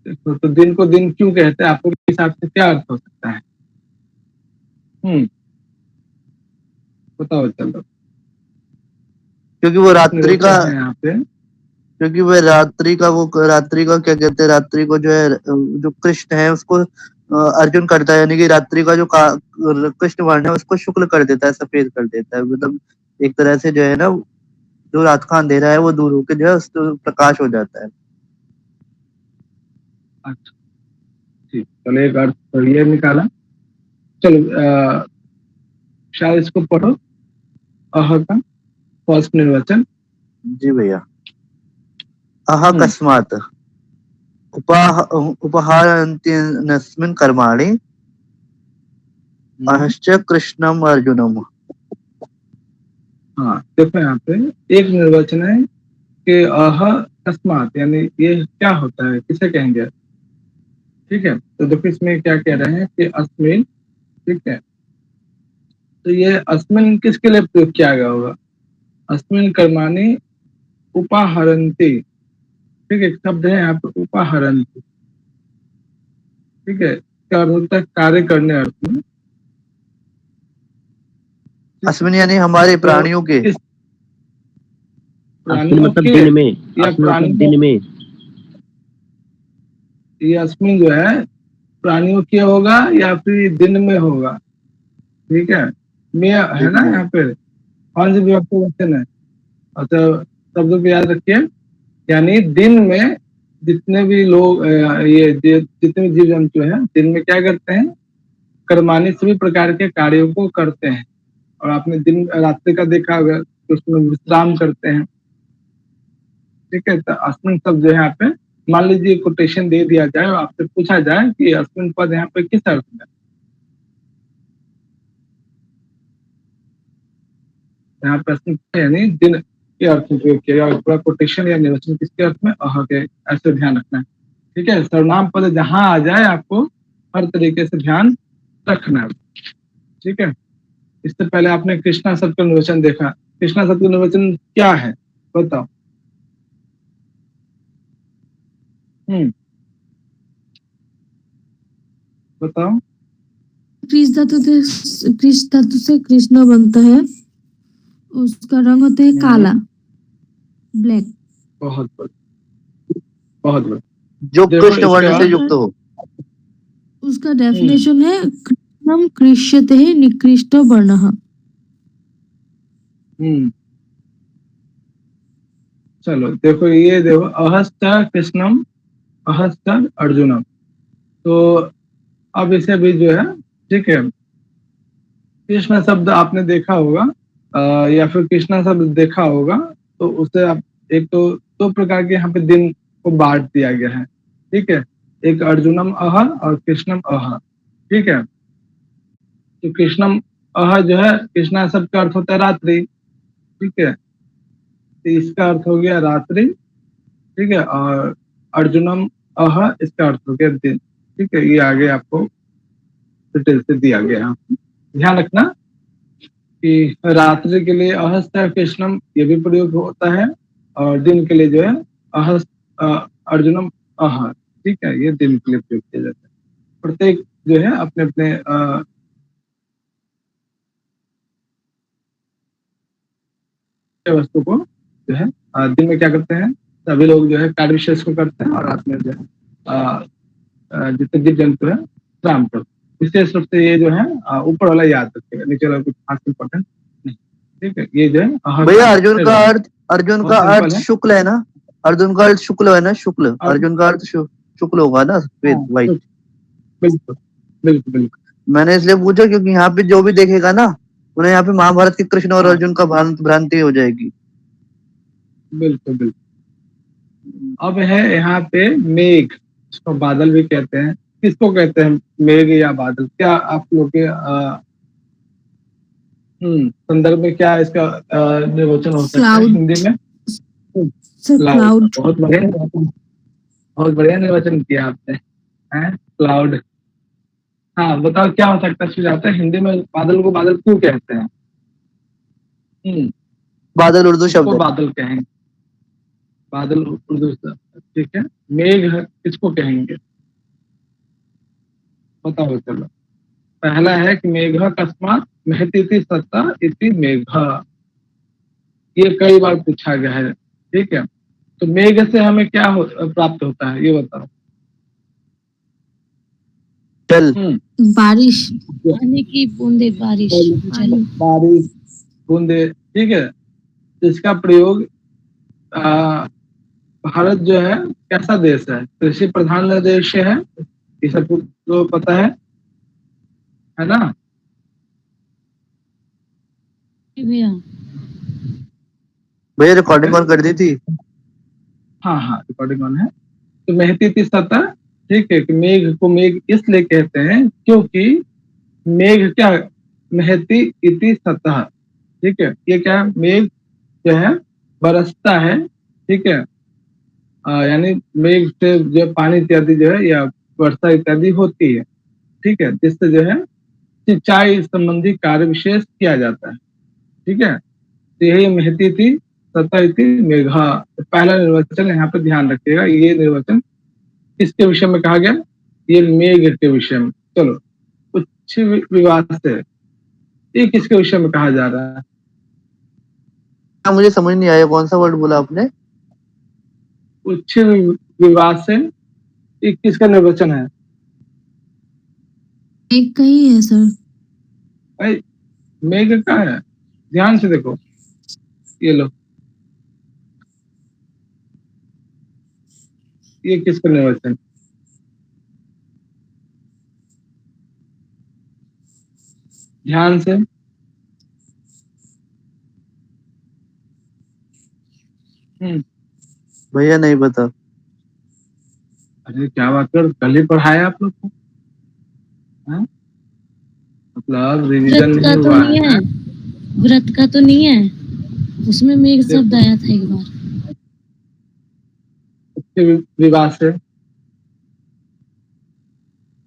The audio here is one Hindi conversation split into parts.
तो दिन को दिन क्यों कहते हैं, आपके हिसाब से क्या अर्थ हो सकता है? बताओ चलो। क्योंकि वो रात्रि का, निर्वचन है यहाँ पे। क्योंकि वह रात्रि का, वो रात्रि का क्या कहते हैं, रात्रि को जो है, जो कृष्ण है उसको अर्जुन करता है, यानी कि रात्रि का जो कृष्ण वर्ण है उसको शुक्ल कर देता है, सफेद कर देता है। मतलब एक तरह से जो है ना, जो रात का अंधेरा है वो दूर होकर जो है उस प्रकाश हो जाता है। अच्छा ठीक, चलो एक अर्थ तो ये निकाला। चलो शायद इसको पढ़ो, अह का फर्स्ट निर्वचन। जी भैया। अह कस्मात् उपहारन्त्यस्मिन् कर्माणि अहश्च कृष्णम अर्जुनम। हाँ देखो यहाँ पे एक निर्वचन है कि अह कस्मात, यानी ये क्या होता है, किसे कहेंगे? ठीक है, तो देखो इसमें क्या कह रहे हैं कि अस्मिन, ठीक है, तो ये अस्मिन किसके लिए प्रयोग किया गया होगा? अस्मिन कर्माणि उपाहरन्ति, ठीक है, शब्द है यहाँ पे उपाहरन्ति, ठीक है, क्या अर्थ होता है? कार्य करने अर्थ में। अस्मिन यानी हमारे प्राणियों के, अस्मिन मतलब दिन में, या अस्मिन मतलब दिन में। ये अस्मिन जो है प्राणियों के होगा या फिर दिन में होगा, ठीक है, में है ना यहाँ पे कौन सी विभक्ति वचन है? अच्छा शब्दों को याद रखिए, यानी दिन में जितने भी लोग जितने भी जीव जंतु हैं दिन में क्या करते हैं? कर्मानी सभी प्रकार के कार्यों को करते हैं। और आपने दिन रात्रि का देखा होगा तो उसमें विश्राम करते हैं, ठीक है। तो अस्मिन शब्द जो है यहाँ पे, मान लीजिए कोटेशन दे दिया जाए और आपसे पूछा जाए कि अस्मिन पद यहाँ पे किस अर्थ में? यहाँ पे अस्मिन यानी दिन के अर्थ में प्रयोग किया, पूरा कोटेशन या निर्वचन किसके अर्थ में? अह के, ऐसे ध्यान रखना है, ठीक है। सर्वनाम पद जहां आ जाए आपको हर तरीके से ध्यान रखना है, ठीक है। इससे पहले आपने कृष्णा शब्द का निर्वचन देखा, कृष्णा शब्द का निर्वचन क्या है बताओ? बताओ। कृष धातु से कृष्ण बनता है, उसका रंग होता है काला, ब्लैक। बहुत बढ़िया, बहुत बढ़िया। जो कृष्ण वर्ण से युक्त हो। उसका डेफिनेशन है कृष्णम कृष्यते निकृष्ट वर्णः। चलो देखो, ये देखो अहस्त कृष्णम अहस्त अर्जुनम, तो अब इसे भी जो है, ठीक है, कृष्ण शब्द आपने देखा होगा या फिर कृष्णा शब्द देखा होगा, तो उसे आप एक तो दो प्रकार के यहाँ पे दिन को बांट दिया गया है, ठीक है, एक अर्जुनम अह और कृष्णम अह, ठीक है। तो कृष्णम अह जो है, कृष्णा शब्द का अर्थ होता है रात्रि, ठीक है, तो इसका अर्थ हो गया रात्रि, ठीक है, और अर्जुनम अह इसका अर्थ हो गया दिन, ठीक है। ये आगे आपको डिटेल से दिया गया, ध्यान रखना कि रात्रि के लिए अहस्त कृष्णम ये भी प्रयोग होता है, और दिन के लिए जो है अहस्त अर्जुनम अह, ठीक है, ये दिन के लिए प्रयोग किया जाता है। प्रत्येक जो है अपने अपने वस्तु को जो है दिन में क्या करते हैं, सभी लोग जो है कार्य विशेष को करते हैं, और रात में जो है जितने जीव जंतु है विश्राम करते हैं। विशेष रूप से ये जो है ऊपर वाला याद रखिएगा, नीचे वाला कुछ खास इंपॉर्टेंट नहीं, ठीक है। ये जो है भैया अर्जुन का अर्थ शुक्ल है ना, अर्जुन का अर्थ शुक्ल है ना, शुक्ल, अर्जुन का अर्थ शुक्ल होगा ना, व्हाइट। बिल्कुल बिल्कुल बिल्कुल, मैंने इसलिए पूछा क्योंकि यहाँ पे जो भी देखेगा ना, उन्हें यहाँ पे महाभारत के कृष्ण और अर्जुन का भ्रांति हो जाएगी। बिल्कुल बिल्कुल। अब है यहाँ पे मेघ, इसको बादल भी कहते हैं, किसको कहते हैं मेघ या बादल? क्या आप लोग के संदर्भ में क्या इसका निर्वचन हो सकता है हिंदी में? क्लाउड। बहुत बढ़िया निर्वचन किया आपने, क्लाउड। हाँ बताओ क्या हो सकता है, सुझाव है हिंदी में बादल को बादल क्यों कहते हैं? बादल उर्दू शब्द है। बादल कहेंगे, बादल उर्दू, ठीक है, मेघ किसको कहेंगे, बताओ चलो। पहला है कि मेघ कस्मात महतीति सत्ता इति मेघ, ये कई बार पूछा गया है। ठीक है, तो मेघ से हमें क्या प्राप्त होता है, ये बताओ। जल। बारिश, पानी की बूंदे, बारिश, जल। बारिश, बूंदे, ठीक है। इसका प्रयोग भारत जो है कैसा देश है, कृषि प्रधान देश है, ये सब तो पता है ना। भैया भैया रिकॉर्डिंग ऑन कर दी थी। हाँ हाँ, रिकॉर्डिंग ऑन है। तो महती सतह, ठीक है, कि मेघ को मेघ इसलिए कहते हैं क्योंकि मेघ क्या, महती इति सतह, ठीक है, ये क्या है, मेघ जो है बरसता है, ठीक है, यानी मेघ से जो पानी इत्यादि जो है या वर्षा इत्यादि होती है, ठीक है, जिससे जो है सिंचाई संबंधी कार्य विशेष किया जाता है। ठीक है, तो यही महती थी सतह इति मेघा। तो पहला निर्वचन यहाँ पे ध्यान रखिएगा, ये निर्वचन किसके विषय में कहा गया, ये मेघ के विषय में। चलो, उच्च विवाद से, ये किसके विषय में कहा जा रहा है, मुझे समझ नहीं आया कौन सा वर्ड बोला आपने। उच्च विवाद से, ये किसका निर्वचन है, एक का ही है सर। भाई मेघ का है, ध्यान से देखो, ये लो, ये किसका निर्वचन, ध्यान से। भैया नहीं पता। अरे क्या बात कर, कल ही पढ़ाया आप लोग को, हाँ? मतलब रिवीजन व्रत का नहीं तो हुआ नहीं है। है, व्रत का तो नहीं है, उसमें मेघ शब्द आया था एक बार। उसके विवाद से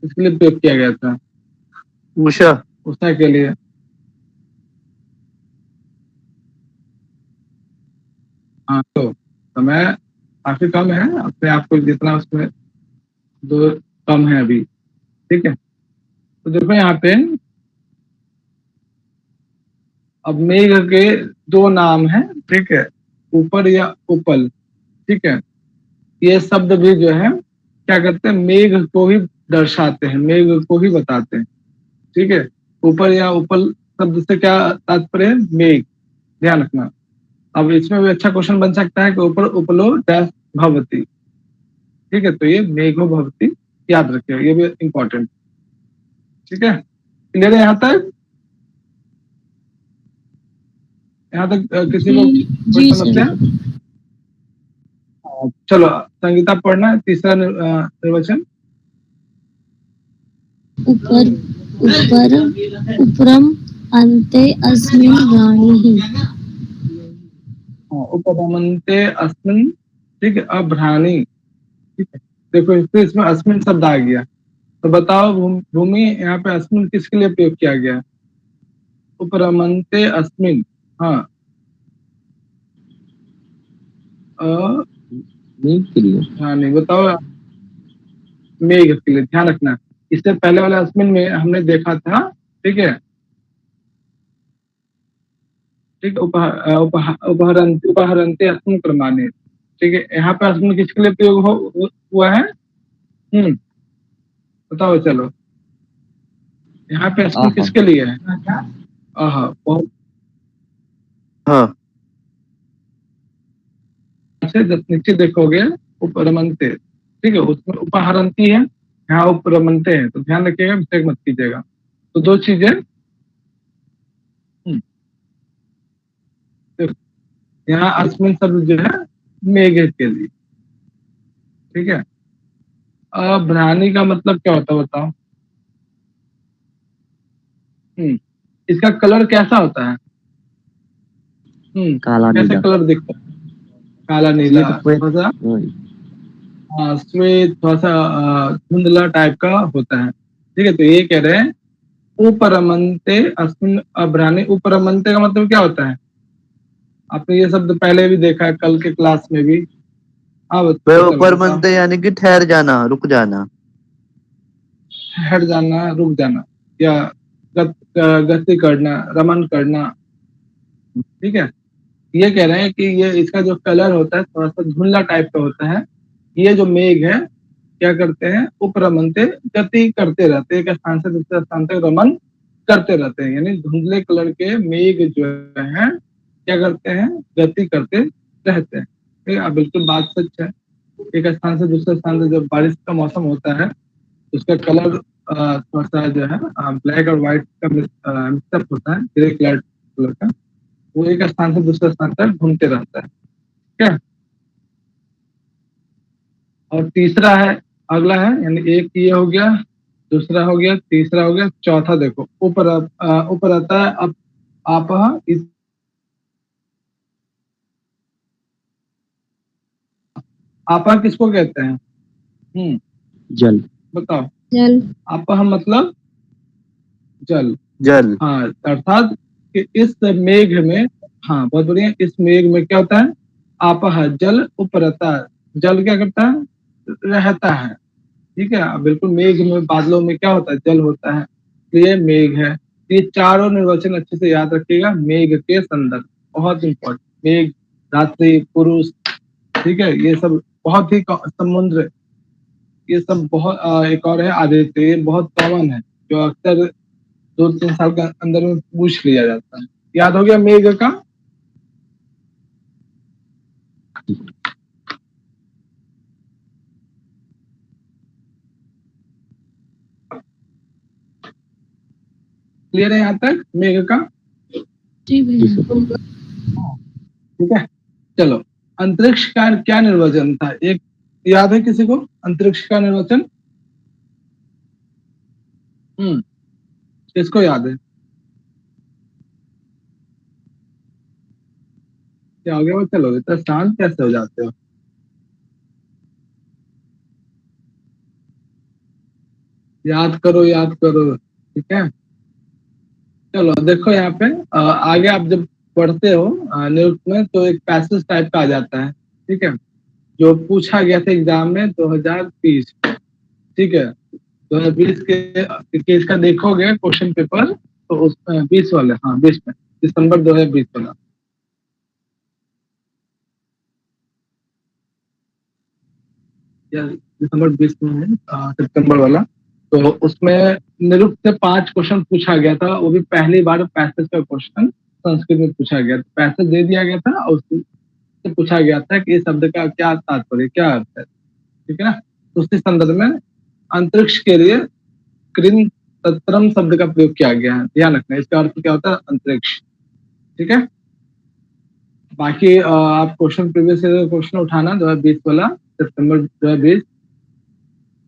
इसके लिए प्रयोग किया गया था, उषा। उषा के लिए। हाँ, तो समय काफी कम है, अपने आप को जितना उसमें दो कम है अभी। ठीक है, तो देखो यहाँ पे अब मेघ के दो नाम हैं, ठीक है, ऊपर या उपल, ठीक है, ये शब्द भी जो है क्या करते हैं, मेघ को ही दर्शाते हैं, मेघ को ही बताते हैं। ठीक है, ऊपर या उपल शब्द से क्या तात्पर्य है, मेघ, ध्यान रखना। अब इसमें भी अच्छा क्वेश्चन बन सकता है कि ऊपर उपलो डैश भवती, ठीक है, तो ये मेघो भवती, याद रखिए, ये भी इंपॉर्टेंट। ठीक है, क्लियर है यहाँ तक, यहाँ तक किसी को कोई जी समस्या। सर। चलो संगीता पढ़ना तीसरा निर्वचन। ऊपर, ऊपर, उपरम, अंते अस्मिन् राणिः। उपरमन्ते अस्मिन्, ठीक है, अभ्राणी, ठीक है, देखो इसमें अस्मिन् शब्द आ गया, तो बताओ भूमि यहाँ पे अस्मिन् किसके लिए प्रयोग किया गया है, उपरमन्ते अस्मिन्, हाँ, मेघ के लिए। हाँ नहीं, बताओ, मेघ के लिए, ध्यान रखना। इससे पहले वाले अस्मिन में हमने देखा था, ठीक है, ठीक, उपहरंते अस्मिन क्रमाने, ठीक है, यहाँ पे अस्मिन किसके लिए प्रयोग हुआ है, बताओ चलो, यहाँ पे अस्मिन किसके लिए है, बहुत हाँ। से नीचे देखोगे उपरमंते, ठीक है, उसमें उपहरंती है, यहाँ उपरमंते हैं, तो ध्यान रखिएगा, मिस्टेक मत कीजिएगा। तो दो चीजें, यहाँ अस्मिन शब्द जो है मेघ के लिए, ठीक है। अभ्रानी का मतलब क्या होता है बताओ, इसका कलर कैसा होता है, काला कैसे नीला। कलर दिखता है, काला नीला, थोड़ा सा श्वेत, थोड़ा सा धुंधला टाइप का होता है। ठीक है, तो ये कह रहे हैं उपरमंते अस्मिन अभ्रानी। उपरमंते का मतलब क्या होता है, आपने ये शब्द पहले भी देखा है, कल के क्लास में भी, हाँ वह चलो ऊपर बताओ। मनते यानी कि ठहर जाना, रुक जाना। हट जाना, रुक जाना, या गति करना, रमन करना। ठीक है, ये कह रहे हैं कि ये इसका जो कलर होता है थोड़ा सा धुंधला टाइप का होता है। ये जो मेघ है क्या करते हैं, उपरमनते, गति करते रहते हैं, एक स्थान से दूसरे स्थान तक रमन करते रहते हैं। यानी धुंधले कलर के मेघ जो है क्या करते हैं, गति करते रहते हैं। ठीक है, बिल्कुल बात सच है। एक स्थान से दूसरे स्थान से जब बारिश का मौसम होता है तो उसका कलर थोड़ा सा जो है ब्लैक और व्हाइट का मिक्सअप होता है, ग्रे कलर का। वो एक स्थान से दूसरे स्थान तक घूमते रहता है। ठीक है, और तीसरा है, अगला है, यानी एक ये हो गया, दूसरा हो गया, तीसरा हो गया, चौथा देखो ऊपर ऊपर आता है अब आप आपा किसको कहते हैं? जल। बताओ। जल। आपा मतलब जल। जल। हाँ, अर्थात कि इस मेघ में, हाँ बहुत बढ़िया, इस मेघ में क्या होता है, आपह जल उपरता है। जल क्या करता है, रहता है। ठीक है, अब बिल्कुल मेघ में, बादलों में क्या होता है, जल होता है, तो ये मेघ है। ये चारों निर्वचन अच्छे से याद रखिएगा, मेघ के संदर्भ बहुत इंपॉर्टेंट। मेघ, रात्रि, पुरुष, ठीक है, ये सब बहुत ही समुद्र, ये सब बहुत एक और है आदित्य, ये बहुत कॉमन है, जो अक्सर 2-3 साल के अंदर में पूछ लिया जाता है। याद हो गया मेघ का? क्लियर है यहाँ तक मेघ का? जी भैया। ठीक है, चलो। अंतरिक्ष का क्या निर्वचन था, एक याद है किसी को अंतरिक्ष का निर्वचन? किसको याद है? क्या हो गया, वो चलो इतना शांत कैसे हो जाते हो? याद करो, याद करो। ठीक है, चलो देखो यहाँ पे आगे आप जब पढ़ते हो निरुक्त में, तो एक पैसेज टाइप का आ जाता है। ठीक है, जो पूछा गया था एग्जाम में 2030। ठीक है, 2020 के इसका देखोगे क्वेश्चन पेपर, तो उस 20 वाले, हाँ 20 में, दिसंबर 2020 वाला। या दिसंबर 20 में है, सितंबर वाला। तो उसमें निरुक्त से 5 क्वेश्चन पूछा गया था, वो भी पहली बार पैसेज का क्वेश्चन संस्कृत में पूछा गया था। पैसेज दे दिया गया था और उससे पूछा गया था कि इस शब्द का क्या तात्पर्य, क्या अर्थ है। ठीक है ना, तो उसी संदर्भ में अंतरिक्ष के लिए कृन तत्रम शब्द का प्रयोग किया गया है, ध्यान रखना। इसका अर्थ क्या होता है, अंतरिक्ष। ठीक है, बाकी आप क्वेश्चन प्रीवियस क्वेश्चन उठाना 2020 वाला, सितंबर 2020,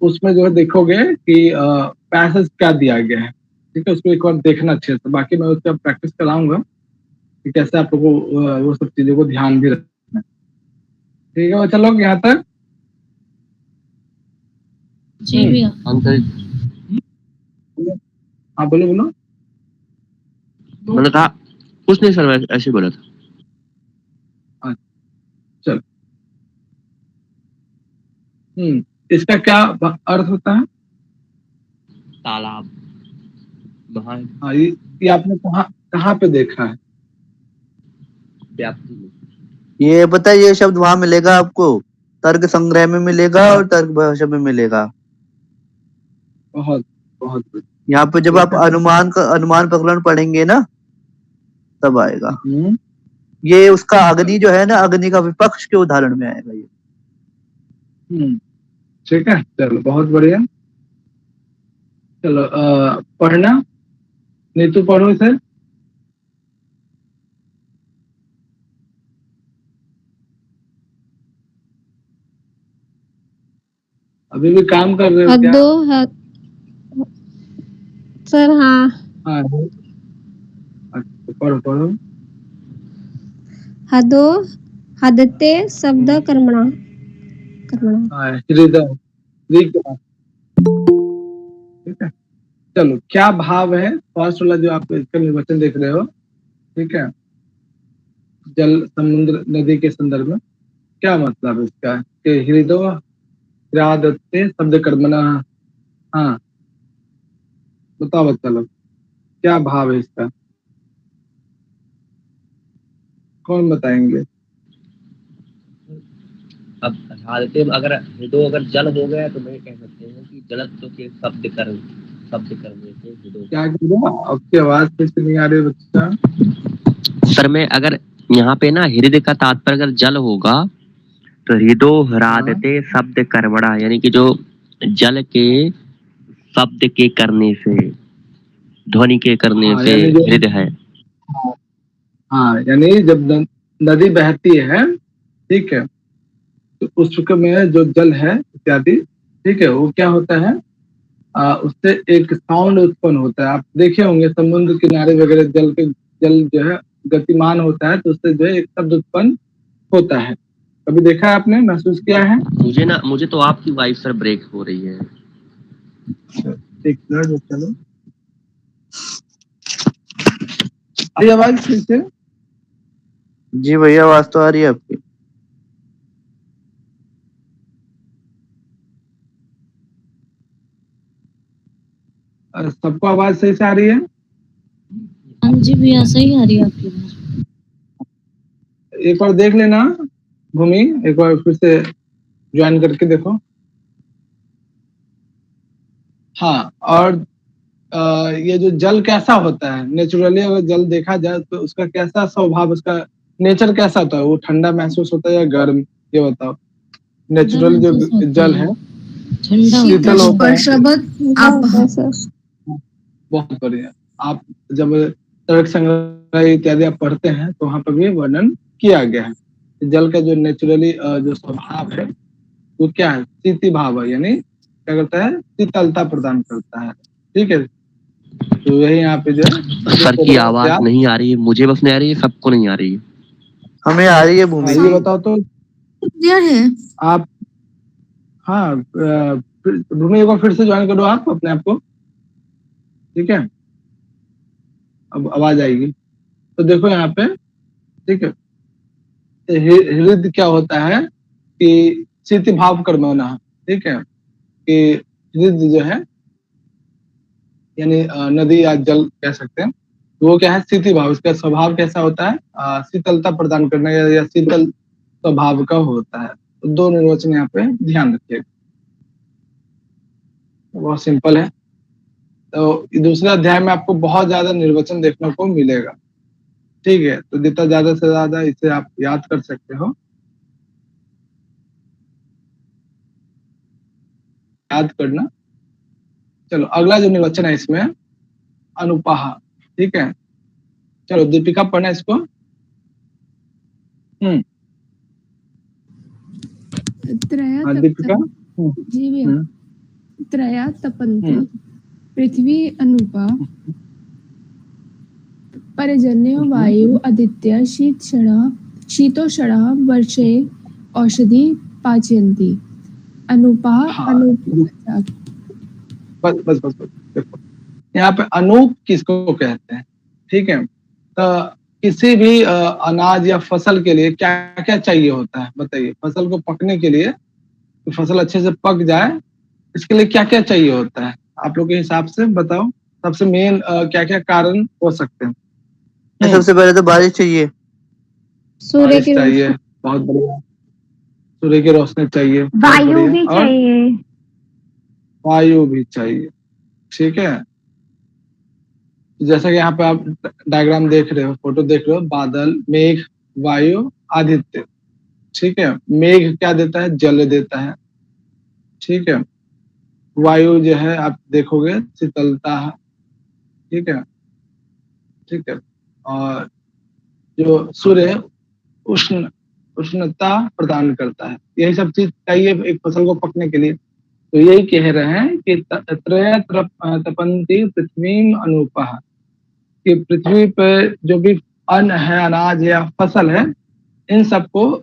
उसमें जो है देखोगे कि पैसेज क्या दिया गया है। ठीक है, उसको एक बार देखना अच्छे से, बाकी मैं उसका प्रैक्टिस कराऊंगा कि कैसे आप लोगों को वो सब चीजों को ध्यान भी रखना है। ठीक है, चलो यहाँ तक। जी भैया। अंतरिक्ष हाँ बोलो बोलो। मैंने कहा कुछ नहीं सर, मैं ऐसे ही बोला था। चलो, इसका क्या अर्थ होता है? तालाब, महान, हाँ, ये आपने कहाँ कहाँ पे देखा है? व्याप्ति में। ये पता है, ये शब्द वहां मिलेगा आपको, तर्क संग्रह में मिलेगा और तर्क भाषा में मिलेगा। बहुत बहुत यहाँ पे जब आप अनुमान प्रकरण पढ़ेंगे ना, तब आएगा। ये उसका अग्नि जो है ना, अग्नि का विपक्ष के उदाहरण में आएगा ये। ठीक है, चलो बहुत बढ़िया। चलो पढ़ना, नीतू पढ़ो इसे। अभी भी काम कर रहे हो क्या? हदो सर हाँ। हाँ, अच्छा, पढ़ो पढ़ो। हदो हदते शब्द कर्मणा कर्मणा। हाँ, हृदय, हृदय। ठीक है, चलो क्या भाव है, फर्स्ट वाला जो आप इसका निर्वचन देख रहे हो। ठीक है, जल, समुद्र, नदी के संदर्भ में क्या मतलब है इसका कि हृदो ह्रादते शब्द कर्मणा। हाँ बताओ बच्चा लोग, क्या भाव है इसका, कौन बताएंगे? अब हालते अगर हृदय अगर जल हो गया तो मैं कह सकते हैं कि जलत्व के शब्द करने से हृदय। क्या कह रहे हो? आपकी आवाज फिर से नहीं आ रही बच्चा। सर मैं अगर यहाँ पे ना हृदय का तात्पर्य अगर जल होगा तो हृदो ह्रादते शब्द कर्मणा, यानी कि जो जल के शब्द के करने से, ध्वनि के करने हाँ से यानी जो, हृदय है। हाँ यानी जब नदी बहती है, ठीक है, तो उसमें जो जल है इत्यादि, ठीक है, वो क्या होता है, उससे एक साउंड उत्पन्न होता है। आप देखे होंगे समुद्र किनारे वगैरह जल जो है गतिमान होता है, तो उससे जो है एक शब्द उत्पन्न होता है। कभी देखा है आपने, महसूस किया है? मुझे तो आपकी वॉइस सर ब्रेक हो रही है। एक मिनट चलो, आई आवाज फिर से? जी भैया आवाज तो आ रही है आपकी। सबको आवाज सही से आ रही है? हाँ जी भैया सही आ रही है आपकी आवाज। एक बार देख लेना भूमि, एक बार फिर से ज्वाइन करके देखो। हाँ, और ये जो जल कैसा होता है नेचुरली, अगर जल देखा जाए तो उसका कैसा स्वभाव, उसका नेचर कैसा होता है? वो ठंडा महसूस होता है या गर्म, ये बताओ। नेचुरल जो महसूस होता जल है, है ठंडा शीतल होता है। ऐसा बहुत बढ़िया। आप जब तर्क संग्रह इत्यादि आप पढ़ते हैं तो वहां पर भी वर्णन किया गया है। जल का जो नेचुरली जो स्वभाव है वो क्या है, शीति भाव है, यानी क्या करता है, शीतलता प्रदान करता है। ठीक है, तो यही यहाँ पे जो है सर की आवाज नहीं आ रही है, मुझे बस नहीं आ रही है, सबको नहीं आ रही है। हमें आ रही है भूमि। ये बताओ तो क्लियर है। आप, हाँ भूमि एक बार फिर से ज्वाइन करो आप अपने आप को, ठीक है, अब आवाज आएगी। तो देखो यहाँ पे, ठीक है, हृदय क्या होता है कि शीति भाव कर्मणा, ठीक है, कि हृदय जो है यानी नदी या जल कह सकते हैं, तो वो क्या है, शीति भाव, इसका स्वभाव कैसा होता है, शीतलता प्रदान करना या शीतल स्वभाव का होता है। तो दो निर्वचन यहाँ पे ध्यान रखिएगा, बहुत सिंपल है। तो दूसरे अध्याय में आपको बहुत ज्यादा निर्वचन देखने को मिलेगा, ठीक है, तो जितना ज्यादा से ज्यादा इसे आप याद कर सकते हो, याद करना। चलो अगला जो निर्वचन है इसमें अनुपाह, ठीक है, चलो दीपिका पढ़ना इसको। हाँ दीपिका। जी भैया। त्रया तपन्ति पृथ्वी अनुपा पर्जन्य वायु आदित्य शीतोषणा वर्षे औषधि पाचयन्ति अनुपा। बस बस बस बस देखो, यहाँ पे अनूप किसको कहते हैं, ठीक है, तो किसी भी अनाज या फसल के लिए क्या क्या चाहिए होता है बताइए। फसल को पकने के लिए, तो फसल अच्छे से पक जाए, इसके लिए क्या क्या चाहिए होता है, आप लोग के हिसाब से बताओ। सबसे मेन क्या क्या कारण हो सकते हैं? सबसे पहले तो बारिश चाहिए। सूर्य बारिश की चाहिए, बहुत बढ़िया, सूर्य की रोशनी चाहिए, वायु भी और चाहिए। वायु भी चाहिए, ठीक है। जैसा कि यहाँ पे आप डायग्राम देख रहे हो, फोटो देख रहे हो, बादल, मेघ, वायु, आदित्य, ठीक है। मेघ क्या देता है, जल देता है, ठीक है। वायु जो है आप देखोगे शीतलता है, ठीक है, ठीक है। और जो सूर्य है उष्ण उष्णता प्रदान करता है। यही सब चीज चाहिए एक फसल को पकने के लिए। तो यही कह रहे हैं कि त्रय तपन्ति पृथ्वी अनुपः, कि पृथ्वी पे जो भी अन्न है, अनाज या फसल है, इन सबको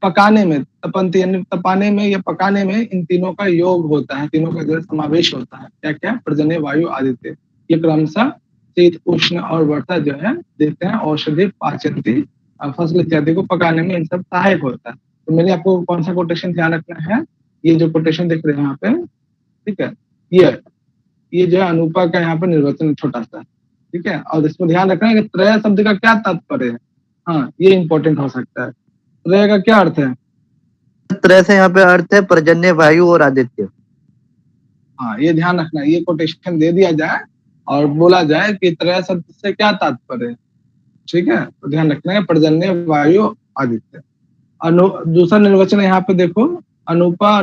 पकाने में, तपन्ति यानी तपाने में या पकाने में, इन तीनों का योग होता है, तीनों का जो समावेश होता है। क्या क्या, पर्जन्य, वायु, आदित्य, ये क्रमशः शीत उष्ण और वर्षा जो है देते हैं। औषधि पाचयन्ति, फसल इत्यादि को पकाने में इन सब सहायक होता है। तो मैंने आपको कौन सा कोटेशन ध्यान रखना है, ये जो कोटेशन दिख रहे हैं यहाँ पे, ठीक है, ये जो है अनुपा का यहाँ पे निर्वचन छोटा सा, ठीक है। और इसमें ध्यान रखना है कि त्रय शब्द का क्या तात्पर्य है, हाँ ये इंपॉर्टेंट हो सकता है। त्रय का क्या अर्थ है? त्रय से यहाँ पे अर्थ है पर्जन्य, वायु और आदित्य। हाँ ये ध्यान रखना, ये कोटेशन दे दिया जाए और बोला जाए कि त्रय शब्द से क्या तात्पर्य है, ठीक है। तो ध्यान रखना है पर्जन्य, वायु, आदित्य। दूसरा निर्वचन यहाँ पे देखो, अनुपा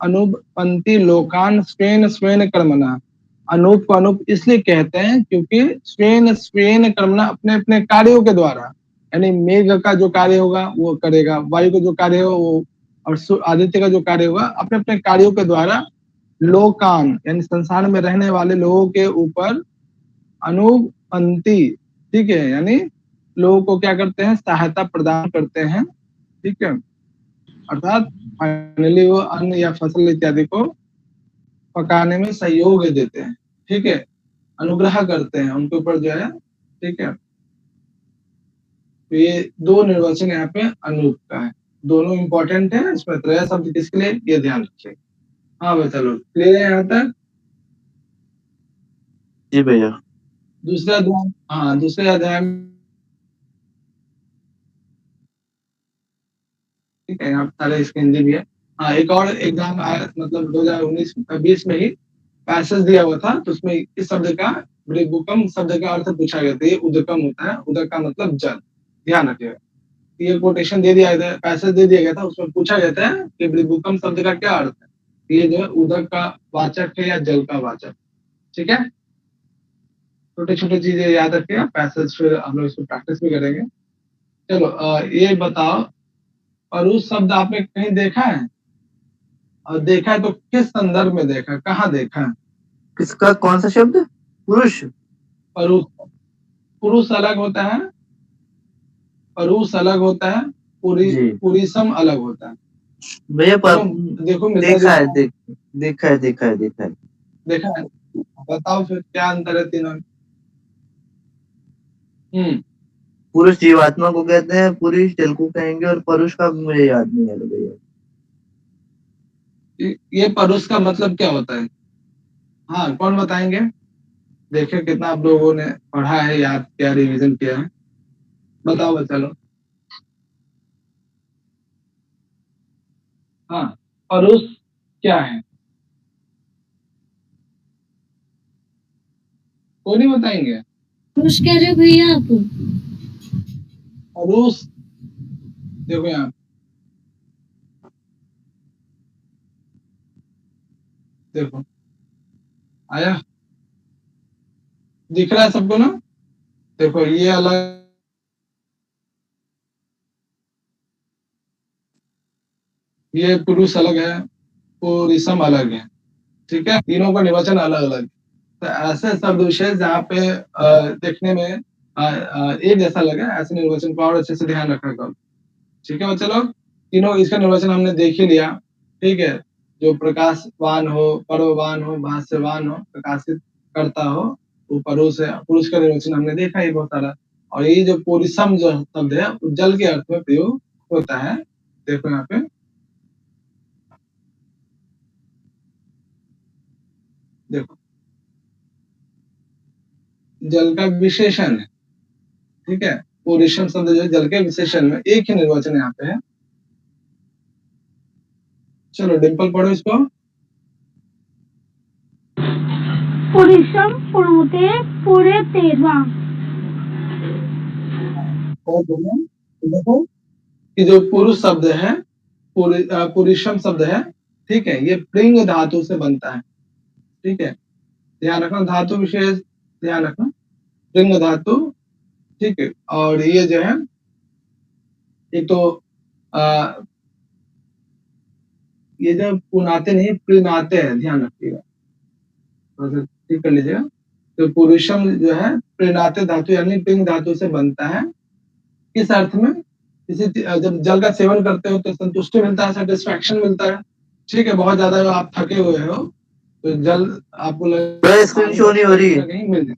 अनुपंती लोकान स्वेन स्वेन कर्मणा। अनूप को अनूप इसलिए कहते हैं क्योंकि स्वेन स्वेन कर्मणा, अपने अपने कार्यों के द्वारा, यानी मेघ का जो कार्य होगा वो करेगा, वायु का जो कार्य होगा वो, और आदित्य का जो कार्य होगा अपने अपने कार्यों के द्वारा लोकान यानी संसार में रहने वाले लोगों के ऊपर अनुपंती, ठीक है, यानी लोगों को क्या करते हैं, सहायता प्रदान करते हैं, ठीक है। अर्थात फाइनली वो अन्न या फसल इत्यादि को पकाने में सहयोग देते हैं, ठीक है, अनुग्रह करते हैं उनके ऊपर जो है, ठीक है। तो ये दो निर्वचन यहाँ पे अनूप का है, दोनों इंपॉर्टेंट है। इसमें त्रय शब्द किसके लिए, ये ध्यान रखिए। हाँ भाई चलो, क्लियर है यहाँ तक? जी भैया। दूसरा अध्याय, हाँ दूसरे अध्याय में, ठीक है, यहाँ सारे इसके हिंदी भी है। हाँ एक और एग्जाम आया, मतलब 2019-20 में ही पैसेज दिया हुआ था, तो उसमें इस शब्द का, बृहबुकम शब्द का अर्थ पूछा गया था। ये उदकम होता है, उदक का मतलब जल, ध्यान रखिएगा। ये कोटेशन दे दिया था, पैसेज दे दिया गया था, उसमें पूछा गया था कि बृहबुकम शब्द का क्या अर्थ है। ये जो है उदक का वाचक है या जल का वाचक, ठीक है। छोटे छोटे चीजें याद रखिएगा, पैसेज फिर हम लोग इसको प्रैक्टिस भी करेंगे। चलो ये बताओ, परुष शब्द आपने कहीं देखा है? और देखा है तो किस संदर्भ में देखा, कहाँ देखा है? किसका, कौन सा शब्द? पुरुष। परुष, पुरुष अलग होता है, परुष अलग होता है, पुरीसम अलग होता है भैया। देखो देखा है, देखा है। देखा है, बताओ फिर क्या अंतर है तीनों में? पुरुष जीवात्मा को कहते हैं, पुरुष जल को कहेंगे, और परुष का मुझे याद नहीं है भैया। ये परुष का मतलब क्या होता है? हाँ कौन बताएंगे? देखिए कितना आप लोगों ने पढ़ा है, याद किया, रिवीजन किया है, बताओ चलो। हाँ परुष क्या है, कोई नहीं बताएंगे? पुरुष कह रहे हो भैया आप? परुष देखो यहाँ, देखो आया, दिख रहा है सबको ना? देखो ये अलग, ये पुरुष अलग है, पुरुषम अलग है, ठीक है, तीनों का निर्वचन अलग अलग। तो ऐसे शब्द विशेष जहाँ पे देखने में एक जैसा लगे, ऐसे निर्वचन को और अच्छे से ध्यान रखा करो, ठीक है। चलो तीनों इसका निर्वचन हमने देख ही लिया, ठीक है। जो प्रकाशवान हो, पर्ववान हो, भाष्यवान हो, प्रकाशित करता हो, वो परुष है। पुरुष का निर्वचन हमने देखा ही बहुत सारा। और ये जो पुरुषम जो शब्द है जल के अर्थ में प्रयोग होता है, देखो यहाँ पे, देखो जल का विशेषण है, ठीक है। पुरुषम शब्द जो है जल के विशेषण में, एक ही निर्वचन यहाँ पे है। चलो डिम्पल पढ़ो इसको। पुरुषम पुरुते पूरे तेरवा। और देखो कि जो पुरुष शब्द है, पुरुषम शब्द है, ठीक है, ये प्लिंग धातु से बनता है, ठीक है। ध्यान रखना, धातु विशेष ध्यान रखना, प्लिंग धातु, ठीक है। और ये जो है, एक तो ये जो पुनाते नहीं प्रिनाते हैं, ध्यान रखिएगा, ठीक कर लीजिएगा। तो पुरुषम जो है प्रिनाते धातु यानी प्लिंग धातु से बनता है। किस अर्थ में? किसी जब जल का सेवन करते हो तो संतुष्टि मिलता है, सेटिस्फैक्शन मिलता है, ठीक है। बहुत ज्यादा आप थके हुए हो तो जल आपको स्क्रीन शो नहीं हो रही है। कहीं मिल जाए,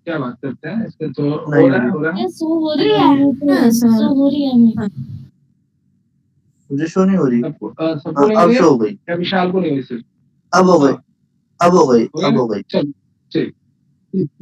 क्या बात करते हैं इसके? तो हो नहीं रहा है, हुई। हो रहा है। क्या सो हो रही है? वो तो सो हो रही है हमें। मुझे शो नहीं हो रही। सबको नहीं हो अब रही है शो हो गई। या विशाल को नहीं हो रही सिर्फ? अब हो गई। हाँ, अब हो गई। हो गया अब ना? हो गई। चलो ठीक।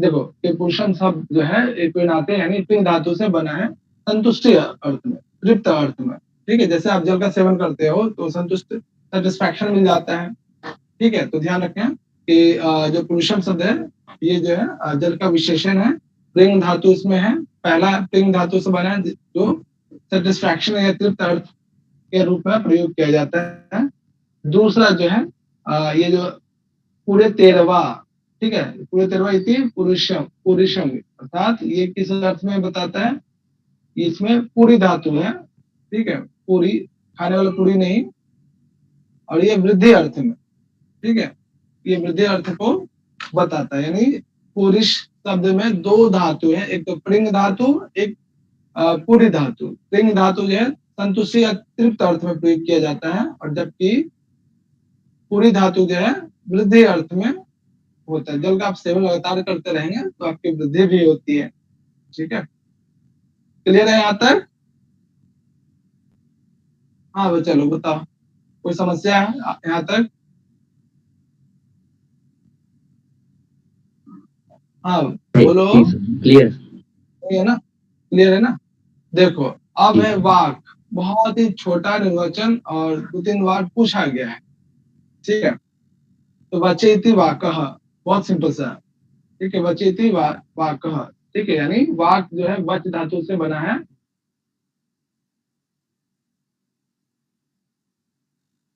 देखो ये पुरुषम शब्द जो है एक नाते यानी पिंग धातु से बना है संतुष्टि अर्थ में, तृप्त अर्थ में। ठीक है, जैसे आप जल का सेवन करते हो तो संतुष्ट सेटिस्फैक्शन मिल जाता है। ठीक है, तो ध्यान रखें कि जो पुरुषम शब्द है ये जो है जल का विशेषण है, पिंग धातु इसमें है, पहला पिंग धातु से बना है जो सेटिस्फैक्शन या तृप्त अर्थ के रूप में प्रयोग किया जाता है। दूसरा जो है ये जो पूरे 13वां, ठीक है, पूरे 13वां इति पुरुषम, पुरुषम अर्थात ये किस अर्थ में बताता है? इसमें पूरी धातु है, ठीक है, पूरी खाने वाला पूरी नहीं, और ये वृद्धि अर्थ में, ठीक है, ये वृद्धि अर्थ को बताता है। यानी पुरुष शब्द में दो धातु है, एक तो प्रिंग धातु, एक पूरी धातु। प्रिंग धातु जो है संतुष्टि या तृप्त अर्थ में प्रयोग किया जाता है, और जबकि पूरी धातु जो है वृद्धि अर्थ में होता है। जल का आप सेवन लगातार करते रहेंगे तो आपकी वृद्धि भी होती है। ठीक है, क्लियर है यहाँ तक? हाँ वो चलो बताओ, कोई समस्या है यहाँ तक? हाँ बोलो। क्लियर। है ना? क्लियर है ना? देखो अब है वाक, बहुत ही छोटा निर्वचन और 2-3 बार पूछा गया है। ठीक है, तो वचेति वाकः, बहुत सिंपल सा। ठीक है, वचेति वाकः, ठीक है, यानी वाक जो है वच धातु से बना है,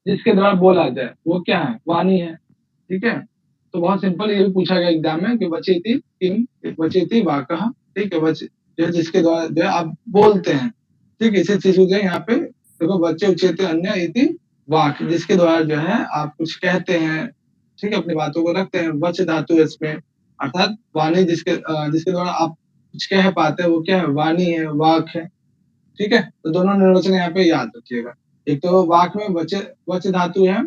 जिसके द्वारा बोला जाए वो क्या है? वाणी है। ठीक है, तो बहुत सिंपल, ये भी पूछा गया एग्जाम में कि वचेति किम, वचेति वाकः, ठीक है, वच जो है जिसके द्वारा जो है आप बोलते हैं। ठीक है, इसी चीज को जो है यहाँ पे देखो, बच्चे उचेते अन्य इति वाक, जिसके द्वारा जो है आप कुछ कहते हैं, ठीक है, अपनी बातों को रखते हैं। वच धातु है इसमें, अर्थात वाणी जिसके द्वारा आप कुछ कह पाते हैं वो क्या है? वाणी है, वाक है। ठीक है, तो दोनों निर्वचन यहाँ पे याद रखिएगा। एक तो वाक में वच धातु है,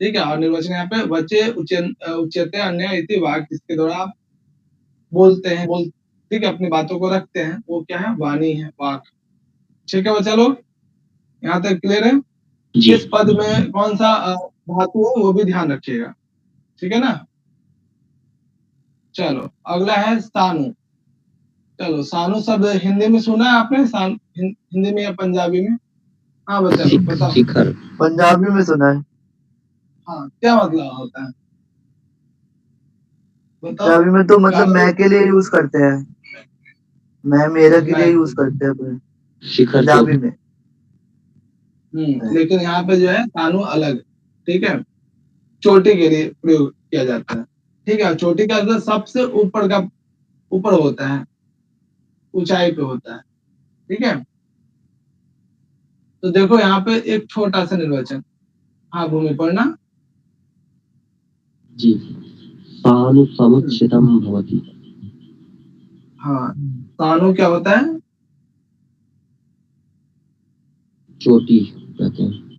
ठीक है, और निर्वचन यहाँ पे वचे उच्यते अन्य इति वाक, जिसके द्वारा आप बोलते हैं, ठीक है, अपनी बातों को रखते हैं, वो क्या है? वाणी है, वाक। ठीक है बच्चा लोग, यहाँ तक क्लियर है? जी। किस पद में कौन सा धातु है वो भी ध्यान रखिएगा। ठीक है ना? चलो अगला है सानु। चलो सानु शब्द हिंदी में सुना है आपने? हिंदी में या पंजाबी में? हाँ बच्चा लोग बताओ। शिखर। पंजाबी में सुना है। हाँ, क्या मतलब होता है बताओ। पंजाबी में तो मतलब मैं के लिए यूज करते हैं, मैं मेरा के लिए मैं यूज करते हैं अपने शिखर पंजाबी में। लेकिन यहाँ पे जो है सानु अलग, ठीक है, चोटी के लिए प्रयोग किया जाता है। ठीक है, चोटी का मतलब सबसे ऊपर का, ऊपर होता है, ऊंचाई पे होता है। ठीक है, तो देखो यहाँ पे एक छोटा सा निर्वचन। हाँ भूमि पढ़ना। जी। सानु समुच्चितम भवति। हाँ, सानु क्या होता है? चोटी कहते हैं।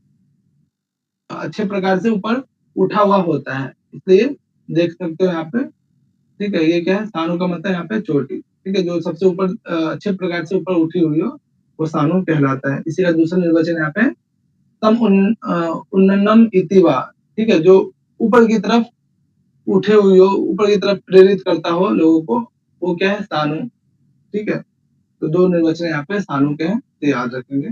अच्छे प्रकार से ऊपर उठा हुआ होता है, इसलिए देख सकते हो यहाँ पे। ठीक है, ये क्या है? सानु का मतलब यहाँ पे चोटी। ठीक है, जो सबसे ऊपर अच्छे प्रकार से ऊपर उठी हुई हो वो सानु कहलाता है। इसी का दूसरा निर्वचन यहाँ पे तम उन्ननम इति वा, ठीक है, जो ऊपर की तरफ उठे हुई हो, ऊपर की तरफ प्रेरित करता हो लोगों को, वो क्या है? सानु। ठीक है, तो दो निर्वचन यहाँ पे सानु के हैं, तो याद रखेंगे।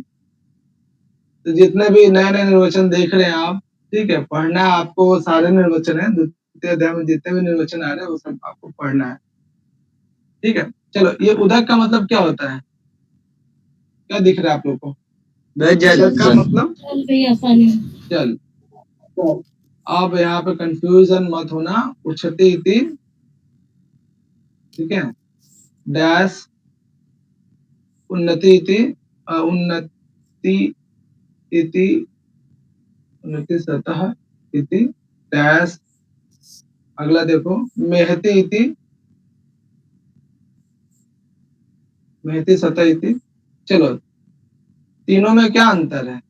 तो जितने भी नए नए निर्वचन देख रहे हैं आप, ठीक है, पढ़ना है आपको, वो सारे निर्वचन है द्वितीय अध्याय में जितने भी निर्वचन आ रहे हैं वो सब आपको पढ़ना है। ठीक है, चलो ये उदक का मतलब क्या होता है? क्या दिख रहा है आप लोग को? जल। उदक का मतलब चल भैया पानी। जल। तो अब यहाँ पे कंफ्यूजन मत होना, उच्चते इति, ठीक है, डैश उन्नति इति, उन्नति इति, उन्नति सतह इति, डैश, अगला देखो मेहती इति, मेहती सतह इति। चलो तीनों में क्या अंतर है?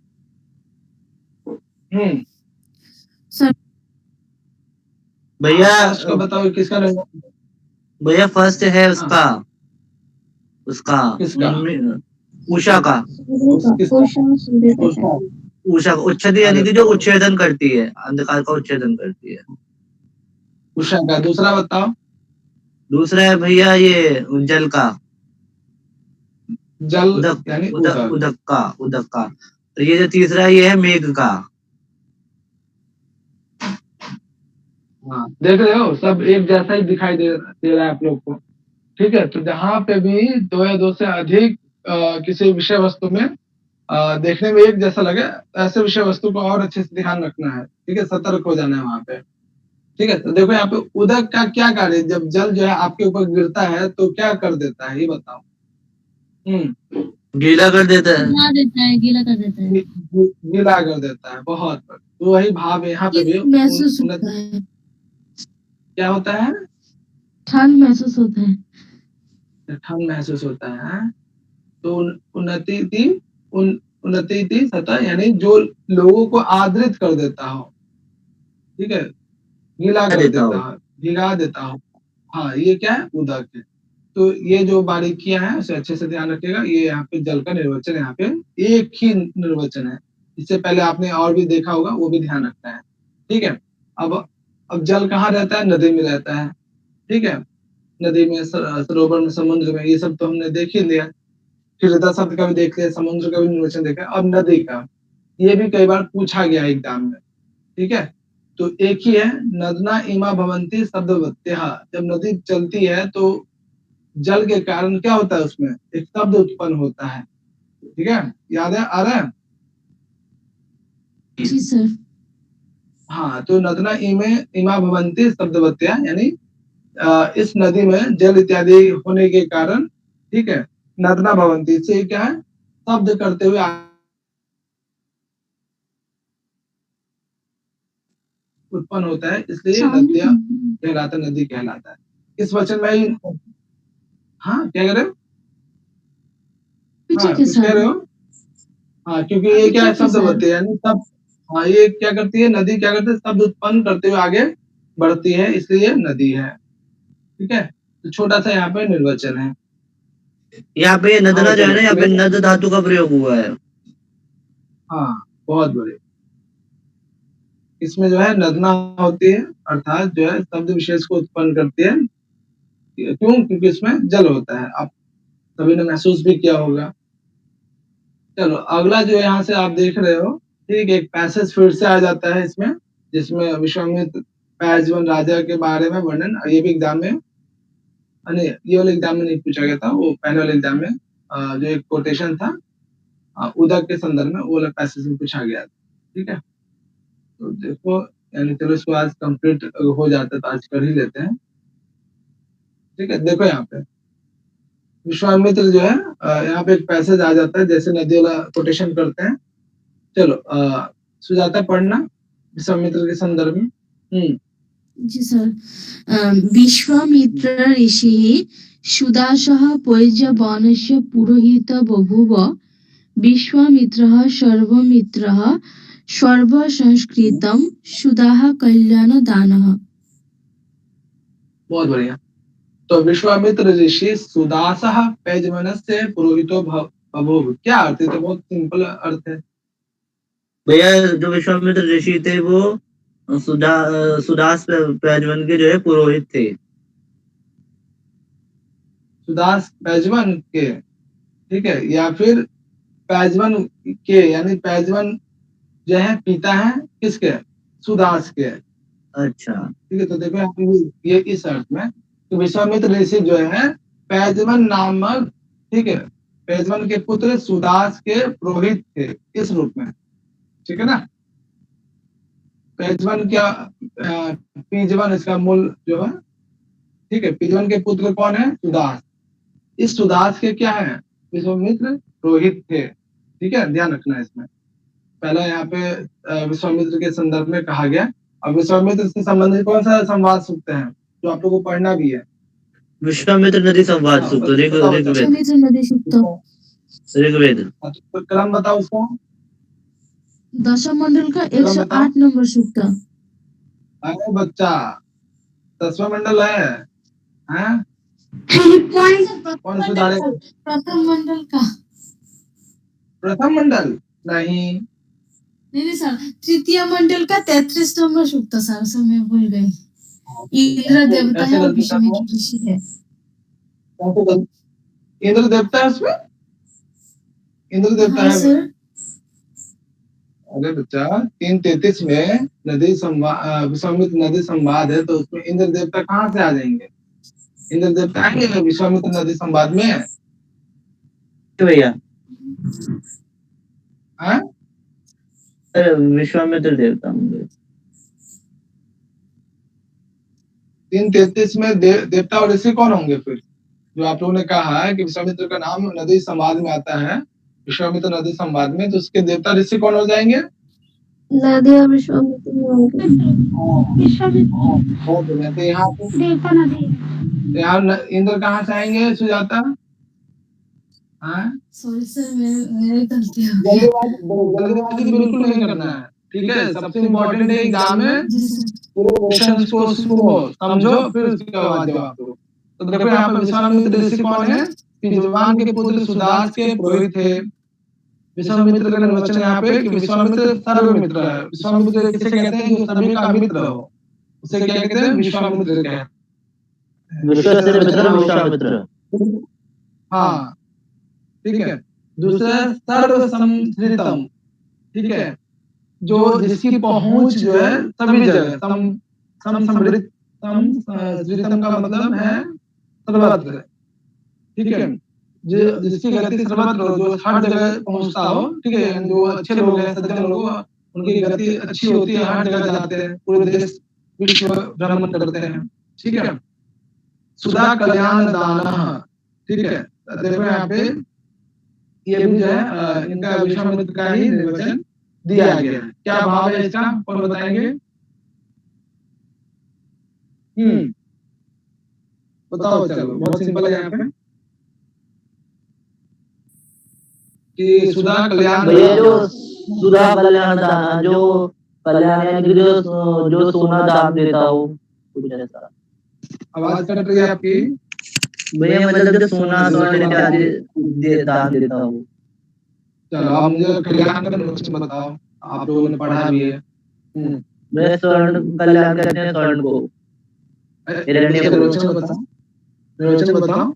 भैया आकाश का बताओ, किसका निर्वचन? भैया फर्स्ट है उसका उसका किसका? उषा का किसका? उसका उषा उच्छेद यानी अरे कि जो उच्छेदन करती है, अंधकार का उच्छेदन करती है। उषा का। दूसरा बताओ। दूसरा है भैया ये जल का, जल उदक यानी उदक उदक। उदक का। तो ये जो तीसरा ये है मेघ का। हाँ, देख रहे हो सब एक जैसा ही दिखाई दे रहा है आप लोग को। ठीक है, तो जहाँ पे भी दो या दो से अधिक किसी विषय वस्तु में देखने में एक जैसा लगे, ऐसे विषय वस्तु को और अच्छे से ध्यान रखना है। ठीक है, सतर्क हो जाना है वहां पे। ठीक है, तो देखो यहाँ पे उदक का क्या कार्य है? जब जल जो है आपके ऊपर गिरता है तो क्या कर देता है, ये बताओ। गीला कर देता है। गीला देता है, गीला कर देता है। गीला कर देता है, बहुत बढ़िया। तो वही भाव यहाँ पे भी महसूस होता है, क्या होता है? ठंड महसूस होता है। ठंड महसूस होता है। तो उन्नति थी, उन्नति थी सतह, यानी जो लोगों को आदृत कर देता हो। ठीक है, गीला कर देता देता हो। हो, भिगा देता हो। हाँ, ये क्या है? उदक है। तो ये जो बारीकियां हैं उसे अच्छे से ध्यान रखिएगा। ये यहाँ पे जल का निर्वचन, यहाँ पे एक ही निर्वचन है। इससे पहले आपने और भी देखा होगा, वो भी ध्यान रखना है। ठीक है, अब जल कहाँ रहता है? नदी में रहता है। ठीक है, नदी में, सरोवर में, समुद्र में, ये सब तो हमने देख ही लिया। हृदय शब्द का भी देख लिया, समुद्र का भी निर्वचन देखा। अब नदी का, ये भी कई बार पूछा गया एग्जाम में। ठीक है, तो एक ही है, नदना इमा भवंती शब्दवत्यः। जब नदी चलती है तो जल के कारण क्या होता है? उसमें एक शब्द उत्पन्न होता है। ठीक है, याद है, आ रहा है? जी सर। हाँ, तो नदना इमा भवंती शब्दवत्या, यानी इस नदी में जल इत्यादि होने के कारण, ठीक है, नदना भवंती से क्या है? शब्द करते हुए उत्पन्न होता है, इसलिए नदिया कहलाता, नदी कहलाता है। इस वचन में ही, हाँ क्या कह रहे हो? हाँ, कुछ कह रहे हो? हाँ, क्योंकि ये क्या है? शब्द होते हैं, यानी सब। हाँ, ये क्या करती है? नदी क्या करती है? शब्द उत्पन्न करते हुए आगे बढ़ती है, इसलिए नदी है। ठीक है, तो छोटा सा यहाँ पे निर्वचन है। यहाँ पे हाँ, नदना जो है चलो ना, यहाँ पे आगे। नद धातु का प्रयोग हुआ है। हाँ, बहुत बढ़िया। इसमें जो है नदना होती है, अर्थात जो है शब्द विशेष को उत्पन्न करती है। क्यों? क्योंकि इसमें जल होता है। आप सभी ने महसूस भी किया होगा। चलो अगला जो यहाँ से आप देख रहे हो, ठीक, एक पैसेज फिर से आ जाता है इसमें, जिसमें विश्वामित्र पैजवन राजा के बारे में वर्णन। ये भी एग्जाम में, नहीं ये वाले एग्जाम में नहीं पूछा गया था, वो पहले वाले एग्जाम में जो एक कोटेशन था उदक के संदर्भ में, वो वाला पैसेज में पूछा गया था। ठीक है, तो देखो, यानी चलो इसको आज कंप्लीट हो जाता है तो आज कर ही लेते हैं। ठीक है, देखो यहाँ पे विश्वामित्र जो है, यहाँ पे एक पैसेज आ जाता है, जैसे नदी वाला कोटेशन करते हैं। चलो सुजाता पढ़ना विश्वामित्र के संदर्भ में। जी सर। विश्वामित्र ऋषिः सुदासः पैजवनस्य पुरोहितः बभूव। विश्वामित्रः सर्वमित्रः सर्वसंस्कृतं सुदाः कल्याणदानः। बहुत बढ़िया। तो विश्वामित्र ऋषि सुदासः पैजवनस्य पुरोहितो बभूव। क्या अर्थ है? तो बहुत सिंपल अर्थ है भैया जो विश्वामित्र ऋषि थे वो सुदास पैजवन के जो है पुरोहित थे। सुदास पैजवन के, ठीक है, या फिर पैजवन के, यानी पैजवन जो है पिता है किसके? सुदास के। अच्छा, ठीक है, तो देखो यहाँ पे ये इस अर्थ में कि विश्वामित्र ऋषि जो है पैजवन नामक, ठीक है, पैजवन के पुत्र सुदास के पुरोहित थे, इस रूप में। ठीक है ना? पैजवन क्या, पीजवन इसका मूल जो है। ठीक है, पीजवन के पुत्र कौन है? सुदास। इस सुदास के क्या है? विश्वामित्र पुरोहित थे। ठीक है, ध्यान रखना है इसमें। पहला यहाँ पे विश्वामित्र के संदर्भ में कहा गया। अब विश्वामित्र से संबंधित कौन सा संवाद सूक्त है जो आप लोग को पढ़ना भी है? विश्वामित्र नदी संवाद हाँ, सूक्त, बताओ, ऋग्वेद। तो क्रम बताओ उसका। दशम मंडल का क्रम बताओ। 108 नंबर सूक्त। अरे बच्चा, 10वां मंडल है, हैं? कौन सुधारेगा? प्रथम मंडल का प्रथम मंडल नहीं, नहीं सर, तृतीय मंडल का 33 नंबर सूक्त सर, सर मैं भूल गई। इंद्र देवता है और विश्वामित्र ऋषि है। इंद्र देवता है उसमें, इंद्र देवता हाँ है। सर। अरे बच्चा 3:33 में नदी संवाद, विश्वामित्र नदी संवाद है, तो उसमें इंद्र देवता कहाँ से आ जाएंगे? इंद्र देवता आएंगे विश्वामित्र नदी संवाद में भैया? हाँ? अरे विश्वामित्र देवता होंगे। 3:33 में देवता और ऋषि कौन होंगे फिर? जो आप लोगों ने कहा है कि विश्वामित्र का नाम नदी संवाद में आता है, विश्वामित्र नदी संवाद में, तो उसके देवता ऋषि कौन हो जाएंगे? नदी और विश्वामित्र होंगे। तो यहाँ पे देवता नदी है। यहाँ इंद्र कहाँ से आएंगे सुजाता? हाँ, सॉरी सर, मेरे गलती हो गई। जल्दीबाजी बिल्कुल नहीं करना है, ठीक है? सबसे इम्पोर्टेंट है एग्जाम में जी सर। पूरे क्वेश्चंस को सुनो, समझो, फिर उसके बाद जवाब दो। तो देखो यहाँ पे विश्वामित्र ऋषि कौन है? विद्वान के पुत्र सुदास के पुरोहित थे। विश्वामित्र का निर्वचन यहाँ पे कि विश्वामित्र सर्वमित्र है। विश्वामित्र किसे कहते हैं? जो सभी का मित्र हो, उसे क्या कहते हैं? विश्वामित्र कहते हैं। विश्व से मित्र विश्वामित्र। हाँ, ठीक है। दूसरा सर्व संस्कृतम, ठीक है, जो जिसकी पहुंच जो है सभी जगह, संस्कृतम का मतलब है सर्वत्र, ठीक है, जो जिसकी गति सर्वत्र हो, जो हर जगह पहुंचता हो, ठीक है, जो अच्छे लोग हैं, सज्जन लोग, उनकी गति अच्छी होती है, हर जगह जाते हैं, पूरे देश विश्व भ्रमण करते हैं, ठीक है। सुधा कल्याण दान, ठीक है। देखो यहाँ पे ये भी जो है इनका विश्वामित्र का ही निर्वचन दिया गया है। क्या भाव है इसका, कौन बताएंगे? बताओ, चलो, बहुत सिंपल है यहाँ पे कि सुधा कल्याण, भैया जो सुधा कल्याण दान, जो कल्याण यानी जो सोना दान देता हो, कुछ ऐसा। आवाज कट रही है आपकी भैया, मतलब जो सोना स्वर्ण इत्यादि दान देता हो। चलो आप मुझे कल्याण का निर्वचन बताओ, आप लोगों ने पढ़ा भी है। मैं स्वर्ण कल्याण कहते हैं स्वर्ण को। निर्वचन बताओ, निर्वचन बताओ।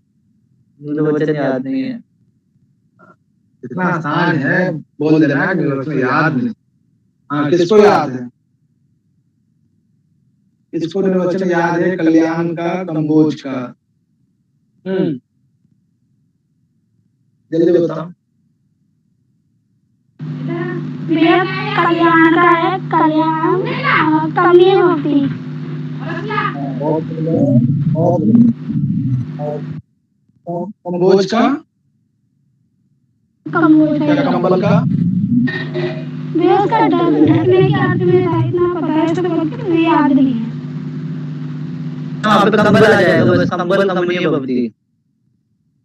निर्वचन याद नहीं है। इतना आसान है, बोल देना कि निर्वचन याद नहीं। हाँ, किसको याद है? किसको निर्वचन याद है कल्याण का, कंबोज का? जल्दी बताओ। भैया कल्याण का है, कल्याण कमनीय भक्ति। कंबोज का? क्या कंबल का? भैया उसका ढकने के अर्थ में था, इतना पता है, उसको मुझे याद नहीं है। हाँ, पे कंबल आ जाएगा, बस कंबल कमनीय भक्ति।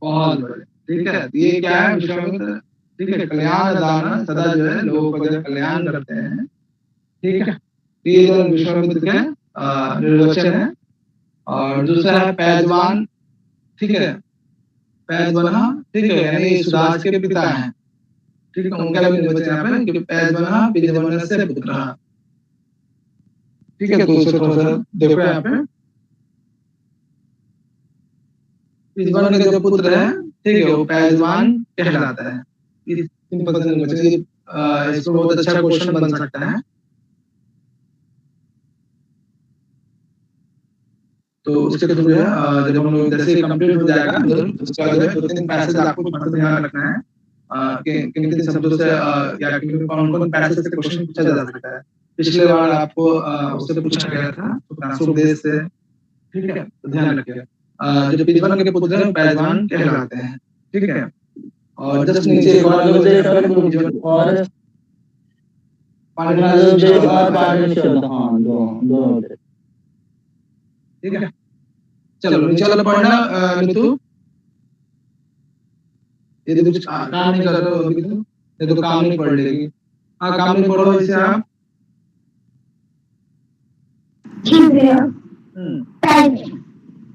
बहुत बढ़िया, ठीक है। ये क्या है? विश्वामित्र, ठीक है, कल्याण दान, सदा जो है लोगों का जो कल्याण करते हैं, ठीक है। ये जो विश्वामित्र के निर्वचन है। और दूसरा है पैजवान, ठीक है, पैजवना, ठीक है, यानी सुदास के पिता हैं, ठीक है, उनका भी निर्वचन यहाँ पे कि पैजवना पिजवनस्य पुत्रः, ठीक है। तो उसे थोड़ा सा देखो यहाँ पे, पिजवन के जो पुत्र है, ठीक है, वो पैजवान कहलाता है। सिंपल सा निर्वचन, इसको बहुत अच्छा क्वेश्चन बन सकता है। तो उसके थ्रू जो है जब हम लोग जैसे कंप्लीट हो जाएगा उसके बाद जो है 2-3 पैसेज आपको थोड़ा सा ध्यान रखना है कि किन किन शब्दों से या किन कौन कौन पैसेज से क्वेश्चन पूछा जा सकता है। पिछले बार आपको उससे पूछा गया था उपदेश से, ठीक है, तो ध्यान रखिएगा। जो पिजवन के पुत्र हैं पैजवान कहलाते हैं, ठीक है। और जस्ट नीचे एक और और ठीक है। चलो नीचे वाला पढ़ना मितु, यदि कुछ काम नहीं कर रहे हो अभी तो काम नहीं पढ़ लेगी। हाँ, काम नहीं पढ़ो इसे आप।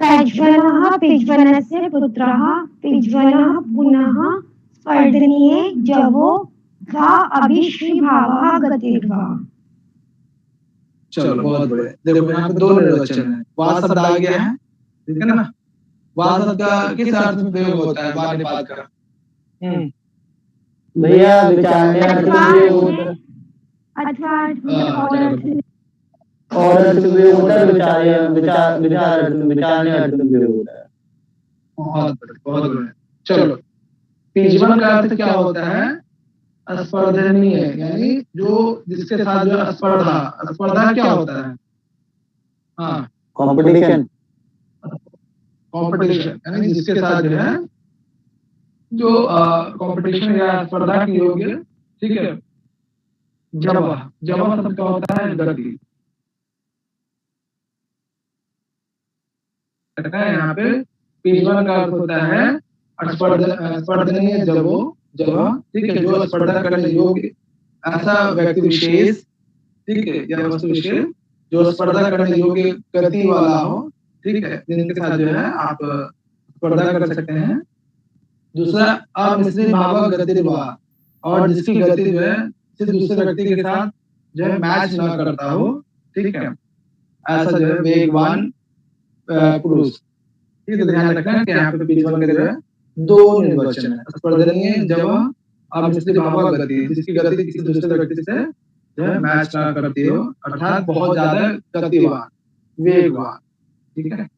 पैज्वनः पिज्वनस्य पुत्रः पिज्वनः पुनः स्पर्धनीये जवो वा अभिश्रीभावः गतिर्वा। चलो बहुत बढ़िया। देखो यहाँ पे दो निर्वचन है। वा शब्द आ गया है, ठीक है ना। वा शब्द का किस अर्थ में प्रयोग होता है? वा निपात का भैया विचारने अर्थ में प्रयोग होता है, अथवा और अर्थ में प्रयोग होता है, विचारने अर्थ में प्रयोग होता है। बहुत बढ़िया। चलो, पिजवन का अर्थ क्या होता है? स्पर्धनीय, यानी जो जिसके साथ जो स्पर्धा क्या होता है? हाँ, कंपटीशन यानी जिसके साथ जो है जो कंपटीशन या स्पर्धा की योग्य, ठीक है। जवा शब्द का होता है गति। यहाँ पे पिजवन का अर्थ होता है स्पर्धनीय जवा, ठीक है, जो स्पर्धा करने योग्य ऐसा व्यक्ति विशेष, ठीक है, या वस्तु विशेष जो स्पर्धा करने योग्य गति वाला हो, ठीक है, जिनके साथ जो है आप स्पर्धा कर सकते हैं। दूसरा अमिश्रित भाव गतिर्वा, और जिसकी गति जो है सिर्फ दूसरे व्यक्ति के साथ जो है मैच ना करता हो, ठीक है, ऐसा जो है वेगवान पुरुष। ठीक है, ध्यान रखना कि यहाँ पे पिजवन के जो है दो निर्वचन है, स्पर्धनीय जवा और मिश्रित भाव गति, जिसकी गति किसी दूसरे व्यक्ति से जो है मैच ना करती हो, अर्थात बहुत ज्यादा गतिवान, वेगवान। ठीक है,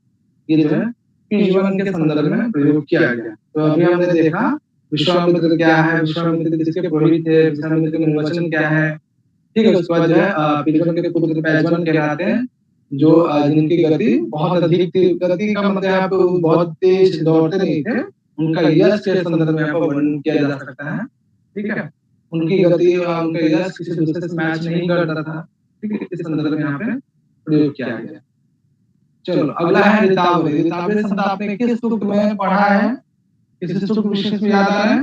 ये जो है पिजवन के संदर्भ में प्रयोग किया गया। तो अभी हमने देखा विश्वामित्र क्या है, विश्वामित्र किसके पुरोहित थे, विश्वामित्र का निर्वचन क्या है। ठीक है, उसके बाद जो है पिजवन के पुत्र पैजवन कहलाते हैं, जो जिनकी गति बहुत अधिक थी। गति का मतलब यहाँ पे बहुत तेज दौड़ते नहीं थे, उनका यश के संदर्भ में यहाँ पर वर्णन किया जा सकता है। ठीक है, उनकी गति उनका यश किसी दूसरे से मैच नहीं करता था। ठीक है, इस संदर्भ में यहाँ पे प्रयोग किया गया। चलो अगला है ऋतावरी। ऋतावरी शब्द आपने किस सूक्त में पढ़ा है? किसी सूक्त विशेष में याद आ रहा है?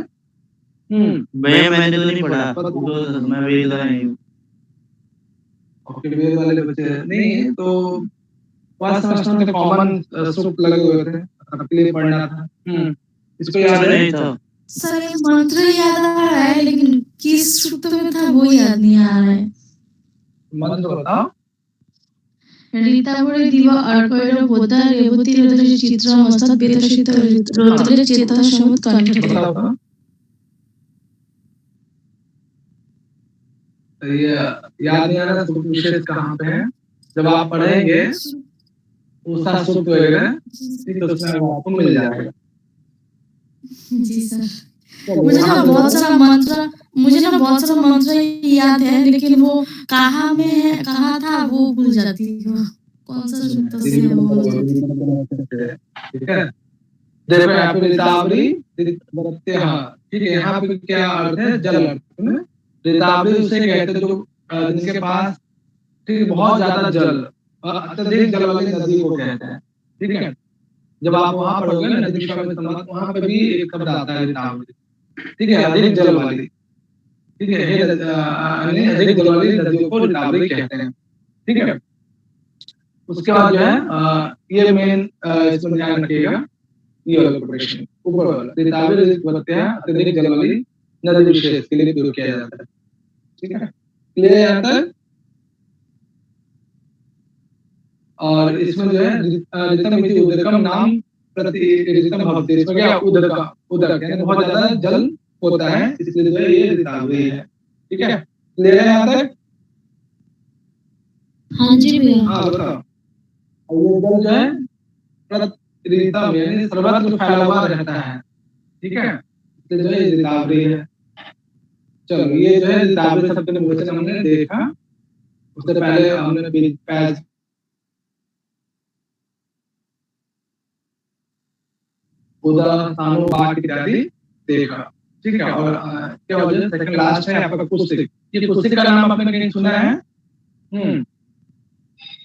मैंने तो नहीं पढ़ा, मैं वेद वाला नहीं हूँ। ओके, वेद वाले बच्चे नहीं, तो फर्स्ट सेमेस्टर में कॉमन सूक्त लगे हुए थे, आपके लिए पढ़ना था। इसको याद नहीं था सर, ये मंत्र याद आ रहा है, लेकिन किस सूक्त में था वो याद नहीं आ रहा है। मंत्र बताओ। ऋतावरी दिवा अर्कैर बोधा रेवती रदर्शि चित्रमस्तत् बेतशित रोतले चेता समुत कंठ। बताओ। ये याद नहीं आ रहा सूक्त विशेष कहाँ पे है? जब आप पढ़ेंगे उसा सूक्त वगैरह, ठीक है, उसमें आपको मिल जाएगा। जी सर, मुझे ना बहुत सारा मंत्र याद है, लेकिन वो कहाँ में है, कहाँ था वो भूल जाती हूँ। कौन सा सूक्त से है वो? ठीक है, देखो यहाँ पे ऋतावरी ऋतवत्यः, ठीक है, यहाँ पे क्या अर्थ है? जल अर्थ में। ऋतावरी उसे कहते हैं जो जिनके पास, ठीक है, बहुत ज्यादा जल, अत्यधिक जल वाली नदी को कहते हैं। ठीक है, जब आप वहां पढ़ोगे ना नदी में संबंध, वहां पे भी एक शब्द आता है ऋतावरी। ठीक है, अधिक जल वाली, ठीक है, अधिक जल वाली नदियों को ऋतावरी कहते हैं। ठीक है, उसके बाद जो है ये मेन इसमें ध्यान रखिएगा, ये वाला कोटेशन ऊपर वाला, ऋतावरी ऋतवत्यः अत्यधिक जल वाली नदी विशेष के लिए प्रयोग किया जाता है। ठीक है, क्लियर है यहाँ तक? और इसमें जो है ऋतम इति उदकम नाम प्रति ऋतम भवति, इसमें क्या उदक यानी बहुत ज्यादा जल होता है, इसलिए जो है ये ऋतावरी है। ठीक है, क्लियर है यहाँ तक? हाँ जी भैया। हाँ बताओ। ये जल जो है प्रति ऋतम यानी सर्वत्र फैला हुआ रहता है। ठीक है, इसलिए जो है ये ऋतावरी है। चलो, ये जो है ऋतावरी शब्द का निर्वचन हमने देखा। उससे पहले हमने पैज उदाहरण वाक्य इत्यादि देखा। ठीक है, और क्या हो जाए सेकंड लास्ट है आपका कुशिक। ये कुशिक का नाम आपने कहीं सुना है?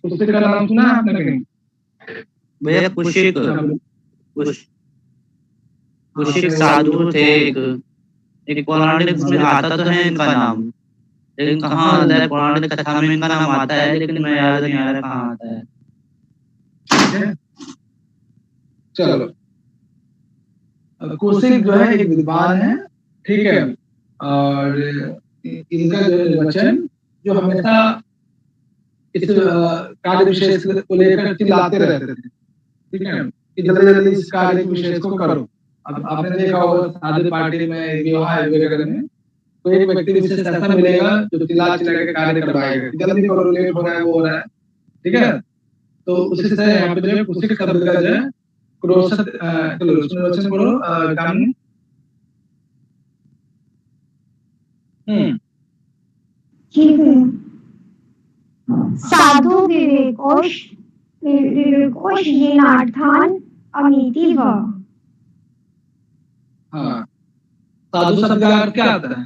कुशिक का नाम सुना है आपने कहीं? भैया कुशिक साधु थे, एक पौराणिक में आता तो है इनका नाम, लेकिन कहाँ आता है पौराणिक कथा में इनका नाम आता है, लेकिन मैं याद नहीं आ रहा कहाँ आता है। चलो, कौशिक जो है एक विद्वान है, ठीक है, और इनका जो है निर्वचन जो हमेशा इस कार्य विशेष को लेकर चिल्लाते रहते थे, ठीक है, कि जल्दी जल्दी इस कार्य विशेष को करो। अब आपने देखा होगा शादी पार्टी में, विवाह वगैरह में, तो एक व्यक्ति विशेष ऐसा मिलेगा जो चिल्ला चिल्ला के कार्य करवाएगा, जल्दी करो, लेट हो रहा है, वो हो रहा है, ठीक है। तो उसी से यहाँ पे जो है कौशिक शब्द का जो है क्रोशत, चलो निर्वचन करो कामनी। ठीक है। साधु विवेकोश येनार्थान अमितिव। हाँ, साधु शब्द का अर्थ क्या आता है?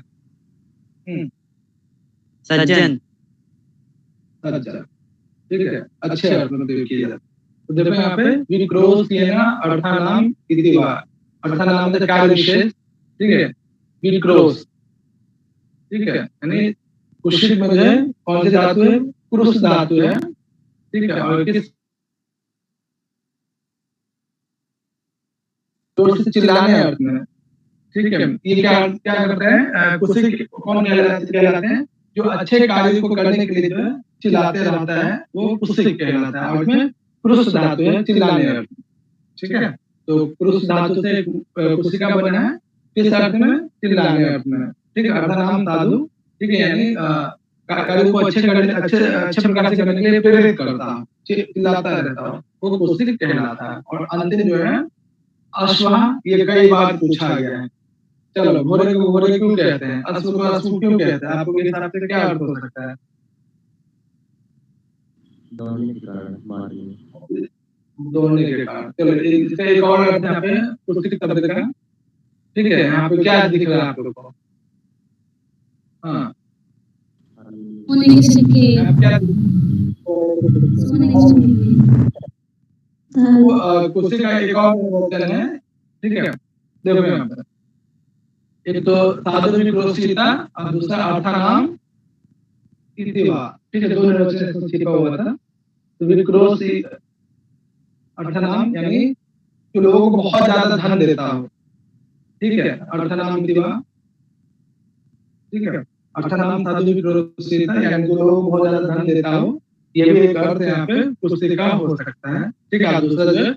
सज्जन। अच्छा, ठीक है, अच्छे अर्थ में प्रयोग किया जाता है। तो देखो यहाँ पे विक्रोशेन अर्थानाम इति वा, अर्थानाम मतलब कार्य विशेष, ठीक है, विक्रोश, ठीक है, यानी कौशिक में जो है कौन सी धातु है? क्रुश धातु है, ठीक है, और किस जोर से चिल्लाने अर्थ में, ठीक है। ये क्या क्या करता है? कौशिक कौन कहलाते हैं? जो अच्छे कार्य को करने के लिए जो है चिल्लाते रहता है, वो कौशिक कहलाता है। और इसमें क्रुश धातु है, चिल्लाने अर्थ में, ठीक है। तो क्रुश धातु से कौशिका बना है, किस अर्थ में? चिल्लाने अर्थ में, ठीक है। अर्थानाम साधु, ठीक है, यानी कार्य को अच्छे प्रकार से करने के लिए प्रेरित करता हूँ, चिल्लाता रहता हूँ, वो कौशिक कहलाता है। और अंतिम जो है अश्व, ये कई बार पूछा गया है। चलो, घोड़े को घोड़े क्यों कहते हैं? अश्व को अश्व क्यों कहते हैं? आपको हिसाब से क्या अर्थ हो सकता है? दौड़ने के कारण, मारने। दौड़ने के कारण। चलो, इसका एक और अर्थ यहाँ पे कौशिक शब्द का, ठीक है, यहाँ पे क्या दिख रहा है आप लोग को? हाँ, सोने के सिक्के, क्या सोने के सिक्के। कौशिक का एक और वचन है, ठीक है, देखो यहाँ पर, एक तो साधु विक्रोशिता और दूसरा अर्थानाम इति वा, ठीक है, दो निर्वचन इसमें छिपा हुआ था। तो विक्रोशी अर्थानाम यानी जो लोगों को बहुत ज्यादा धन देता हो, ठीक है, अर्थानाम इति वा, ठीक है। अर्थानाम साधु विक्रोशिता यानी जो लोगों को बहुत ज्यादा धन देता हो, ये भी एक अर्थ यहाँ पे कौशिक का हो सकता है, ठीक है। दूसरा जो है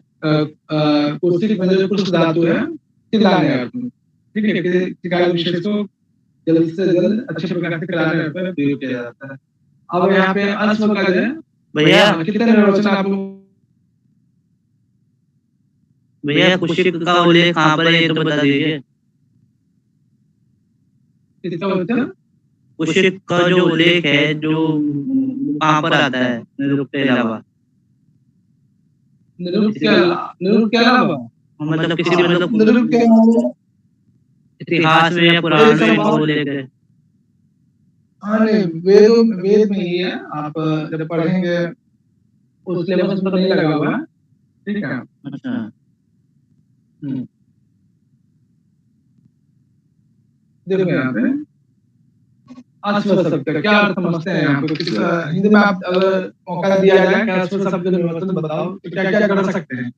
कौशिक में जो कुश धातु है, चिल्लाने अर्थ में, ठीक है, किसी कार्य विशेष को जल्द से जल्द अच्छे प्रकार से कराने अर्थ में प्रयोग किया जाता है। अब यहाँ पे अश्व का जो है भैया कितने निर्वचन आप लोग? भैया कौशिक का उल्लेख कहाँ पर है ये तो बता दीजिए। कितना वचन? कौशिक का जो उल्लेख है जो कहाँ पर आता है निरुक्त के अलावा? निरुक्त के अलावा मतलब किसी मतलब निरुक्त के अलावा इतिहास में या पुराण में इसका उल्लेख है? हाँ, नहीं, वेद में ही है। आप जब पढ़ेंगे उस सिलेबस में तो नहीं लगा हुआ है, ठीक है। अच्छा, देखो यहाँ पे अश्व शब्द का क्या अर्थ समझते हैं? यहाँ पे हिंदी में आप अगर मौका दिया जाए कि अश्व शब्द का निर्वचन बताओ तो क्या क्या कर सकते हैं?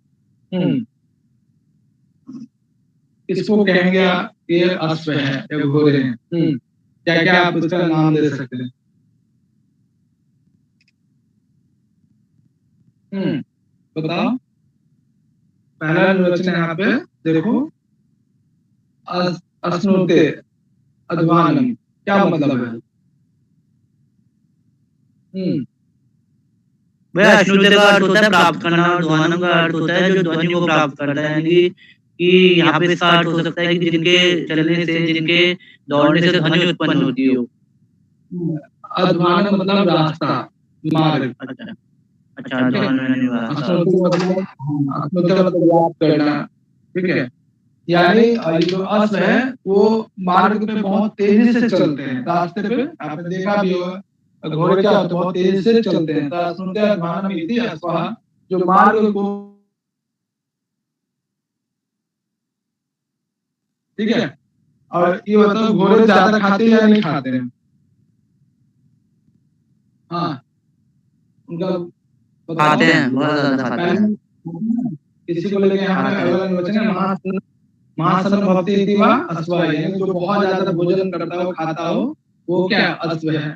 इसको कहेंगे ये अश्व है या घोड़े हैं, क्या क्या आप उसका नाम दे सकते हैं? बताओ। पहला निर्वचन यहाँ पे देखो, अश्नुते अध्वानम, क्या मतलब है? भैया अश्नुते का अर्थ होता है प्राप्त करना और ध्वानम का अर्थ होता है जो ध्वनि को प्राप्त करता है, यानी कि यहाँ पे इसका अर्थ हो सकता है कि जिनके चलने से, जिनके दौड़ने से ध्वनि उत्पन्न होती हो। अध्वानम मतलब रास्ता, मार्ग। अच्छा अच्छा, अध्वानम रास्ता। मतलब याद करना, ठीक है। यानी जो अश्व है वो मार्ग पे बहुत तेजी से चलते हैं, रास्ते पे आपने देखा भी होगा, घोड़े क्या होते हैं? बहुत तेजी से चलते हैं। जो मार्ग को, ठीक है। और ये बताओ घोड़े ज्यादा खाते हैं या नहीं खाते हैं? हाँ, उनका खाते हैं, बहुत ज्यादा खाते हैं। किसी को लेके यहाँ पे अगला निर्वचन है महासन भवति इति वा अश्व, यानी जो बहुत ज्यादा भोजन करता हो खाता हो वो क्या अश्व है।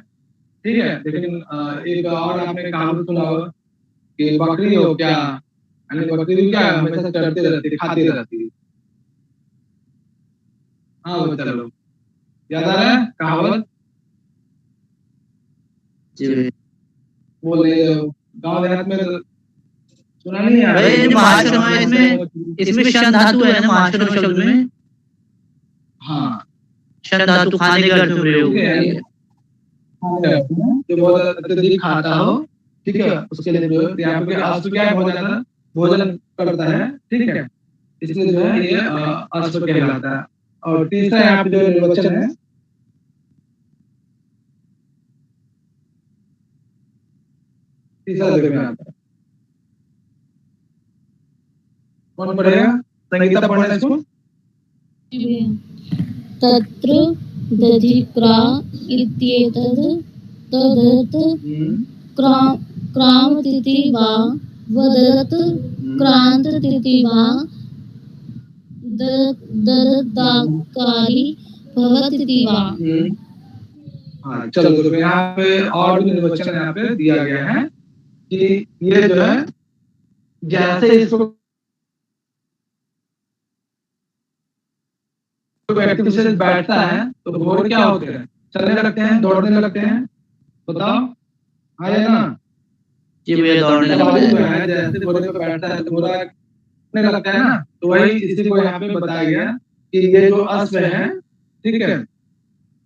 ठीक है, लेकिन एक और आपने कहावत सुना होगा कि बकरी हो क्या, यानी बकरी क्या हमेशा चढ़ती रहती खाती रहती। हाँ बच्चा लोग याद आ रहा है कहावत? बोल रहे हो गाँव देहात में सुना नहीं है भाई महाश्रम है, इसमें शन धातु है ना महाश्रम शब्द में। हाँ शन धातु खाने के अर्थ में प्रयोग है। जो बहुत अत्यधिक खाता हो, ठीक है, उसके लिए जो यहाँ पे अश्व क्या है, बहुत ज्यादा भोजन करता है, ठीक है, इसलिए जो है ये अश्व कहलाता है। और तीसरा यहाँ पे जो निर्वचन है तीसरा देखो यहाँ पे कौन पढ़ेगा? संगीता पढ़ना इसको। तत्र दधिक्रा इत्येतद् तदर्थ क्रामतिति वा वदत् क्रान्ततिति वा ददताकारी भवतीति वा। हाँ चलो, तो यहाँ पे और भी निर्वचन यहाँ पे दिया गया है कि ये जो है जैसे इसको व्यक्ति विशेष बैठता है तो घोड़े क्या होते हैं? चलने लगते हैं, दौड़ने लगते हैं। बताओ हाँ या ना? जी भैया दौड़ने लगते हैं। जैसे घोड़े पे बैठता है तो घोड़ा चलने लगता है ना, तो वही इसी को यहाँ पे बताया गया कि ये जो अश्व है, ठीक है,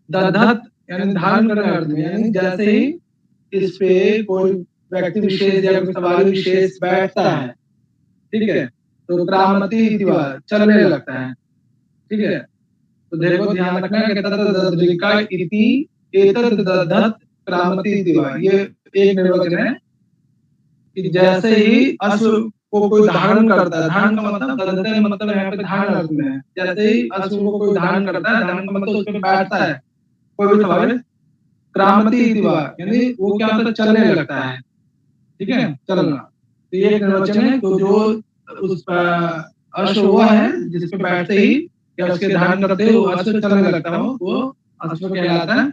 दधत यानी धारण करने अर्थ में, यानी जैसे ही इस पे कोई व्यक्ति विशेष या कोई सवारी विशेष बैठता है, ठीक है, तो क्रामति चलने लगता है। ठीक है, तो देखो ध्यान रखना कि तदधिका इति एतद् दधत् क्रामति इति वा, ये एक निर्वचन है कि जैसे ही अश्व को कोई धारण करता है, धारण का मतलब दधते मतलब यहाँ पे धारण अर्थ में है, जैसे ही अश्व को कोई धारण करता है, धारण का मतलब उस पे बैठता है कोई भी सवारी, क्रामति इति वा, यानी वो क्या होता है? चलने लगता है। ठीक है, चलना। तो ये एक निर्वचन है, तो जो उस अश्व हुआ है जिसपे बैठते ही या उसके धारण करते ही वो अश्व चलने लगता हो, वो अश्व कहलाता है।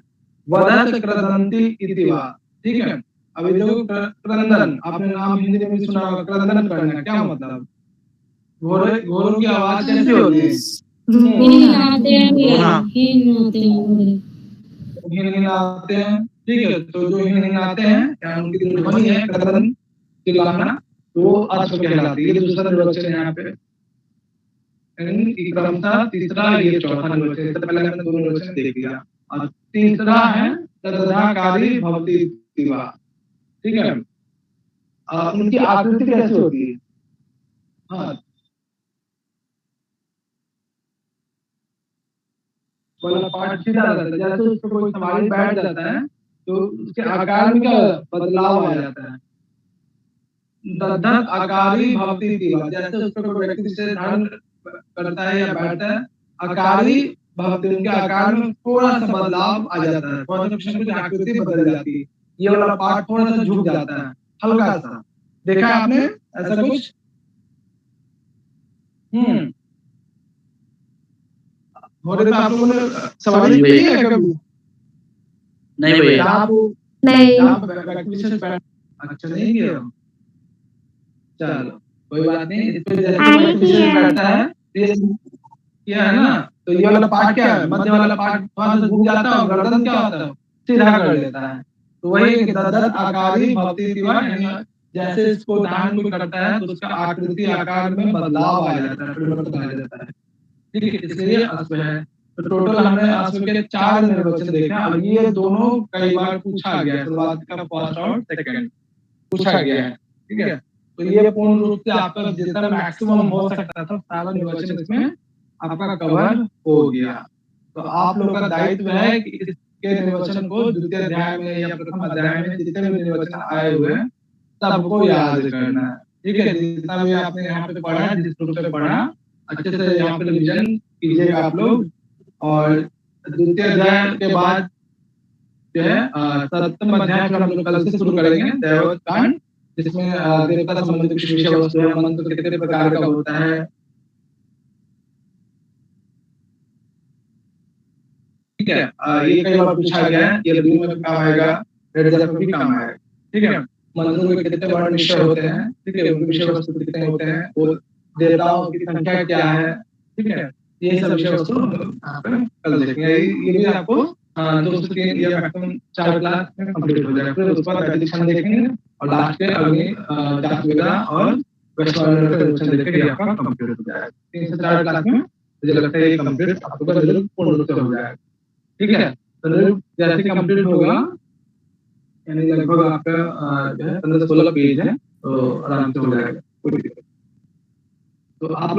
वदत् क्रदन्ति इति वा। ठीक है, अभी जो क्रंदन, आपने नाम हिंदी में सुना होगा, क्रंदन करना क्या मतलब? घोड़ों की आवाज कैसी होती है? हिनहिनाते हैं। ठीक है, तो जो हिनहिनाते हैं या उनकी जो ध्वनि है क्रदन चिल्लाना, वो अश्व कहलाती है। ये दूसरा निर्वचन यहाँ पे क्रमशः तीसरा, ये चौथा निर्वचन। इससे पहले हमने दो निर्वचन देख लिया, और तीसरा है तदधाकारी भवति इति वा। ठीक है, उनकी आकृति कैसी होती है? हाँ, वाला पार्ट सीधा रहता है, जैसे उस पर कोई सवारी बैठ जाता है तो उसके आकार में क्या बदलाव आ जाता है। दधत आकारी भवति इति वा, जैसे उस पर कोई व्यक्ति से धारण करता है या बैठता है, आकारी भवति, उनके आकार में थोड़ा सा बदलाव आ जाता है, थोड़ा सा कुछ आकृति बदल जाती है, ये वाला पार्ट थोड़ा सा झुक जाता है, हल्का सा। देखा आपने ऐसा कुछ? घोड़े पे आप लोगों ने सवारी की है कभी? नहीं भैया, नहीं। अच्छा नहीं किया, चलो कोई बात नहीं। इस पे जैसे बैठता है क्या है ना, तो ये वाला पार्ट क्या है? मध्य वाला पार्ट थोड़ा सा झुक जाता है और गर्दन क्या होता है? सीधा कर लेता है। तो वही ददत आकारी भवति इति वा, जैसे इसको धारण कोई करता है तो उसका आकृति आकार में बदलाव आ जाता है, परिवर्तन आ जाता है। ठीक है, इसलिए अश्व है। तो टोटल हमने अश्व के 4 निर्वचन देखा, और ये दोनों कई बार पूछा गया है, शुरुआत का फर्स्ट और सेकंड पूछा गया है। ठीक है, तो ये पूर्ण रूप से आपका जितना मैक्सिमम हो सकता था सारा निर्वचन इसमें आपका कवर हो गया। तो आप लोग का दायित्व है कि इसके निर्वचन को द्वितीय अध्याय में या प्रथम अध्याय में जितने भी निर्वचन आए हुए हैं सबको याद करना है। ठीक है, जितना भी आपने यहाँ पे पढ़ा, जिस रूप से पढ़ा, अच्छे से यहाँ पे रिविजन कीजिएगा आप लोग। और द्वितीय अध्याय के बाद जो है सप्तम अध्याय हम लोग कल से शुरू करेंगे, दैवत कांड। जिसमें देवता संबंधित कुछ विषय वस्तु है, मंत्र कितने प्रकार का होता है, ठीक है। ये कई बार पूछा गया है, ये अरबी में भी काम आएगा, रेडजर में भी काम आएगा, ठीक है। मंत्रों में कितने वर्ण विषय होते हैं, ठीक है, उनके विषय वस्तु कितने होते हैं, वो देवताओं की संख्या क्या है, ठीक है। ये सब विषय वस्तु हम लोग यहाँ पे कल देखेंगे। ये भी आपको 2 से 3 या मैक्सिमम 4 क्लास में कंप्लीट हो जाएगा। फिर उसके बाद एडिक्शन देखेंगे और लास्ट में अग्नि जात वगैरह और वैश्वानर का एडिक्शन देखेंगे, ये आपका कंप्लीट हो जाएगा। 3 से 4 क्लास में मुझे लगता है ये कंप्लीट आपका जरूर पूर्ण रूप से हो जाएगा, ठीक है। तो जैसे कंप्लीट होगा, यानी लगभग आपका जो है 15-16 पेज है, तो आराम से हो जाएगा, कोई दिक्कत नहीं। तो आप